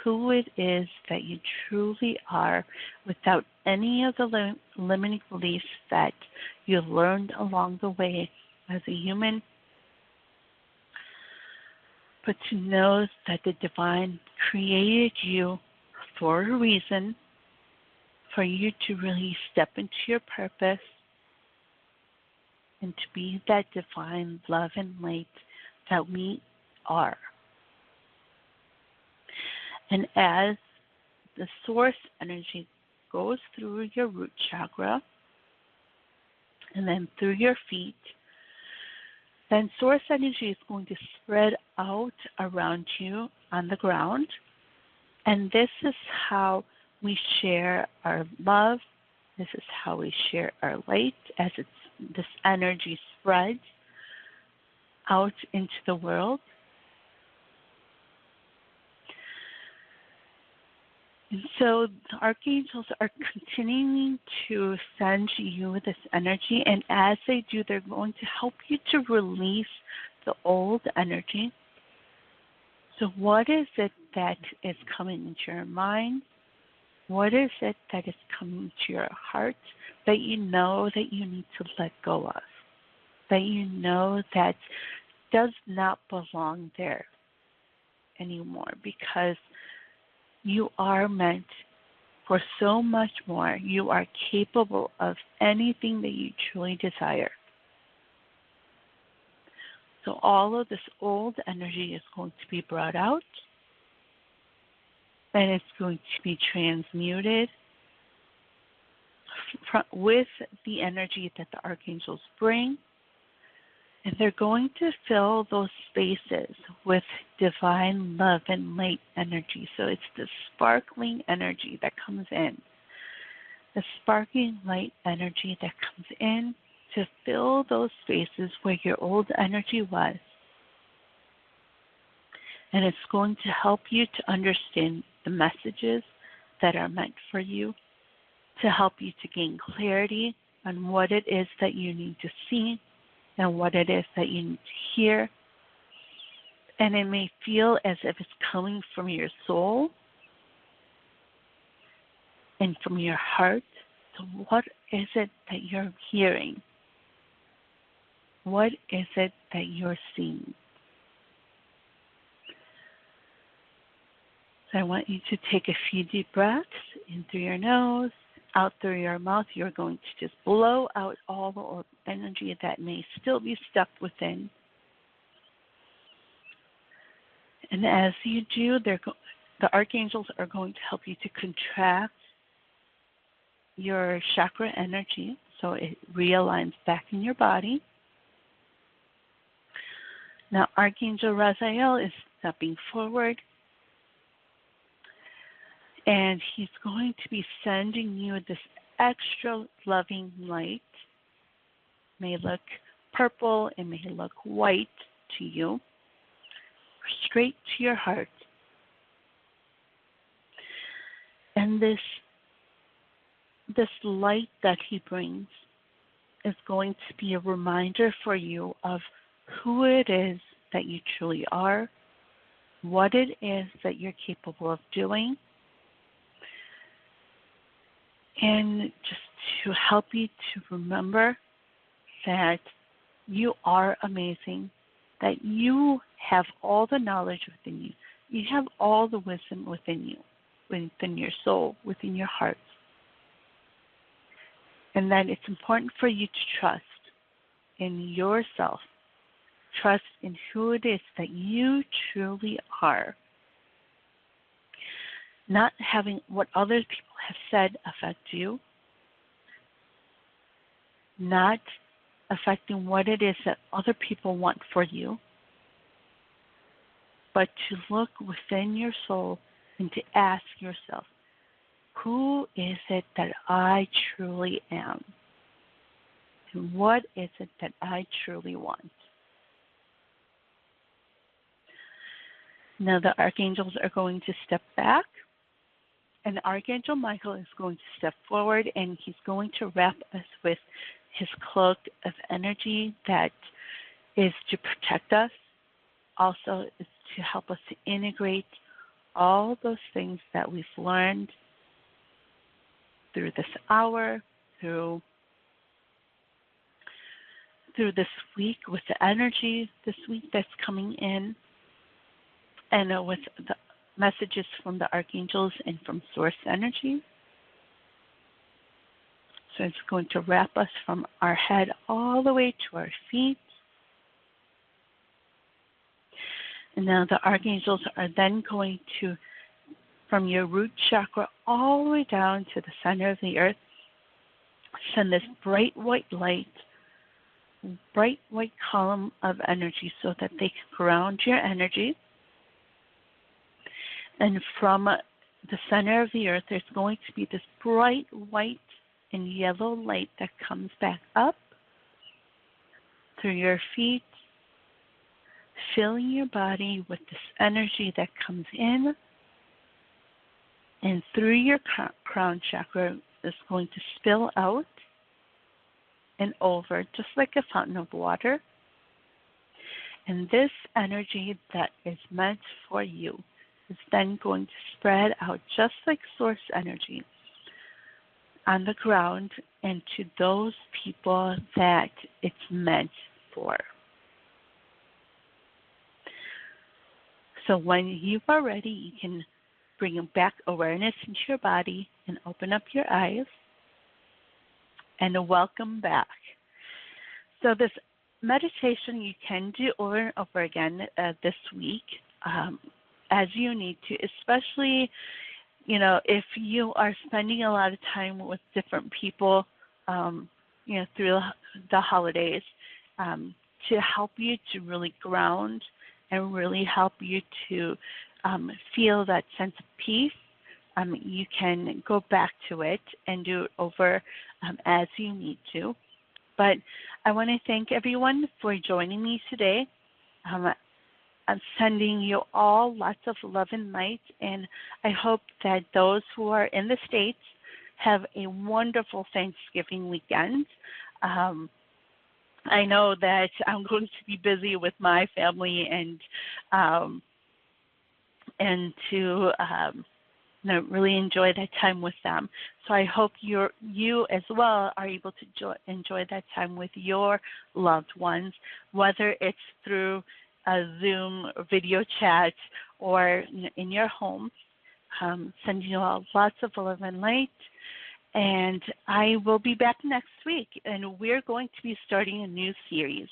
Speaker 2: who it is that you truly are, without any of the limiting beliefs that you learned along the way as a human, but to know that the divine created you for a reason, for you to really step into your purpose and to be that divine love and light that we are. And as the source energy goes through your root chakra and then through your feet, then source energy is going to spread out around you on the ground. And this is how we share our love. This is how we share our light as this energy spreads out into the world. And so the archangels are continuing to send you this energy, and as they do, they're going to help you to release the old energy. So what is it that is coming into your mind? What is it that is coming to your heart that you know that you need to let go of? That you know that does not belong there anymore, because you are meant for so much more. You are capable of anything that you truly desire. So all of this old energy is going to be brought out, and it's going to be transmuted, with the energy that the archangels bring, and they're going to fill those spaces with divine love and light energy. So it's the sparkling energy that comes in, the sparkling light energy that comes in to fill those spaces where your old energy was. And it's going to help you to understand the messages that are meant for you, to help you to gain clarity on what it is that you need to see and what it is that you need to hear. And it may feel as if it's coming from your soul and from your heart. So what is it that you're hearing? What is it that you're seeing? So I want you to take a few deep breaths in through your nose, out through your mouth. You're going to just blow out all the energy that may still be stuck within. And as you do, the archangels are going to help you to contract your chakra energy so it realigns back in your body. Now, Archangel Raziel is stepping forward, and he's going to be sending you this extra loving light. It may look purple, it may look white to you, straight to your heart. And this light that he brings is going to be a reminder for you of who it is that you truly are, what it is that you're capable of doing, and just to help you to remember that you are amazing, that you have all the knowledge within you, you have all the wisdom within you, within your soul, within your heart, and that it's important for you to trust in yourself, trust in who it is that you truly are, not having what other people have said affect you, not affecting what it is that other people want for you, but to look within your soul and to ask yourself, who is it that I truly am? And what is it that I truly want? Now the archangels are going to step back, and Archangel Michael is going to step forward, and he's going to wrap us with his cloak of energy that is to protect us, also is to help us to integrate all those things that we've learned through this hour, through this week, with the energy this week that's coming in, and with the messages from the archangels and from source energy. So it's going to wrap us from our head all the way to our feet. And now the archangels are then going to, from your root chakra all the way down to the center of the earth, send this bright white light, bright white column of energy so that they can ground your energy. And from the center of the earth, there's going to be this bright white and yellow light that comes back up through your feet, filling your body with this energy that comes in, and through your crown chakra is going to spill out and over just like a fountain of water. And this energy that is meant for you is then going to spread out just like source energy on the ground and to those people that it's meant for. So when you are ready, you can bring back awareness into your body and open up your eyes. And welcome back. So this meditation you can do over and over again this week as you need to, especially if you are spending a lot of time with different people, through the holidays, to help you to really ground and really help you to feel that sense of peace, you can go back to it and do it over as you need to. But I want to thank everyone for joining me today. I'm sending you all lots of love and light, and I hope that those who are in the States have a wonderful Thanksgiving weekend. I know that I'm going to be busy with my family and to really enjoy that time with them. So I hope you as well are able to enjoy that time with your loved ones, whether it's through a Zoom video chat or in your home. Sending you all lots of love and light. And I will be back next week, and we're going to be starting a new series.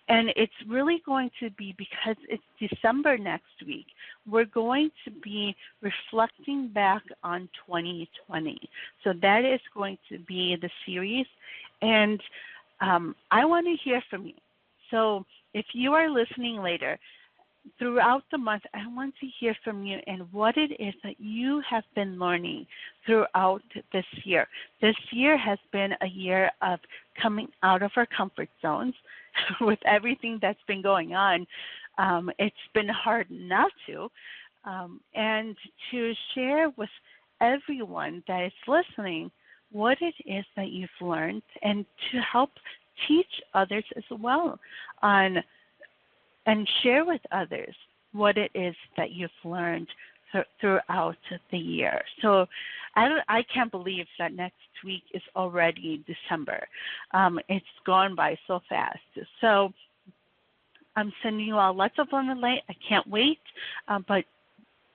Speaker 2: And it's really going to be, because it's December next week, we're going to be reflecting back on 2020. So that is going to be the series. And I want to hear from you. So if you are listening later, throughout the month, I want to hear from you and what it is that you have been learning throughout this year. This year has been a year of coming out of our comfort zones with everything that's been going on. It's been hard not to. And to share with everyone that is listening what it is that you've learned, and to help teach others as well and share with others what it is that you've learned throughout the year. So I can't believe that next week is already December. It's gone by so fast. So I'm sending you all lots of love and light. I can't wait. But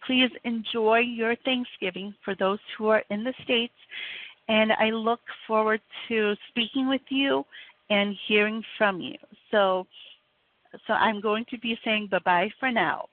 Speaker 2: please enjoy your Thanksgiving for those who are in the States. And I look forward to speaking with you and hearing from you. So I'm going to be saying bye-bye for now.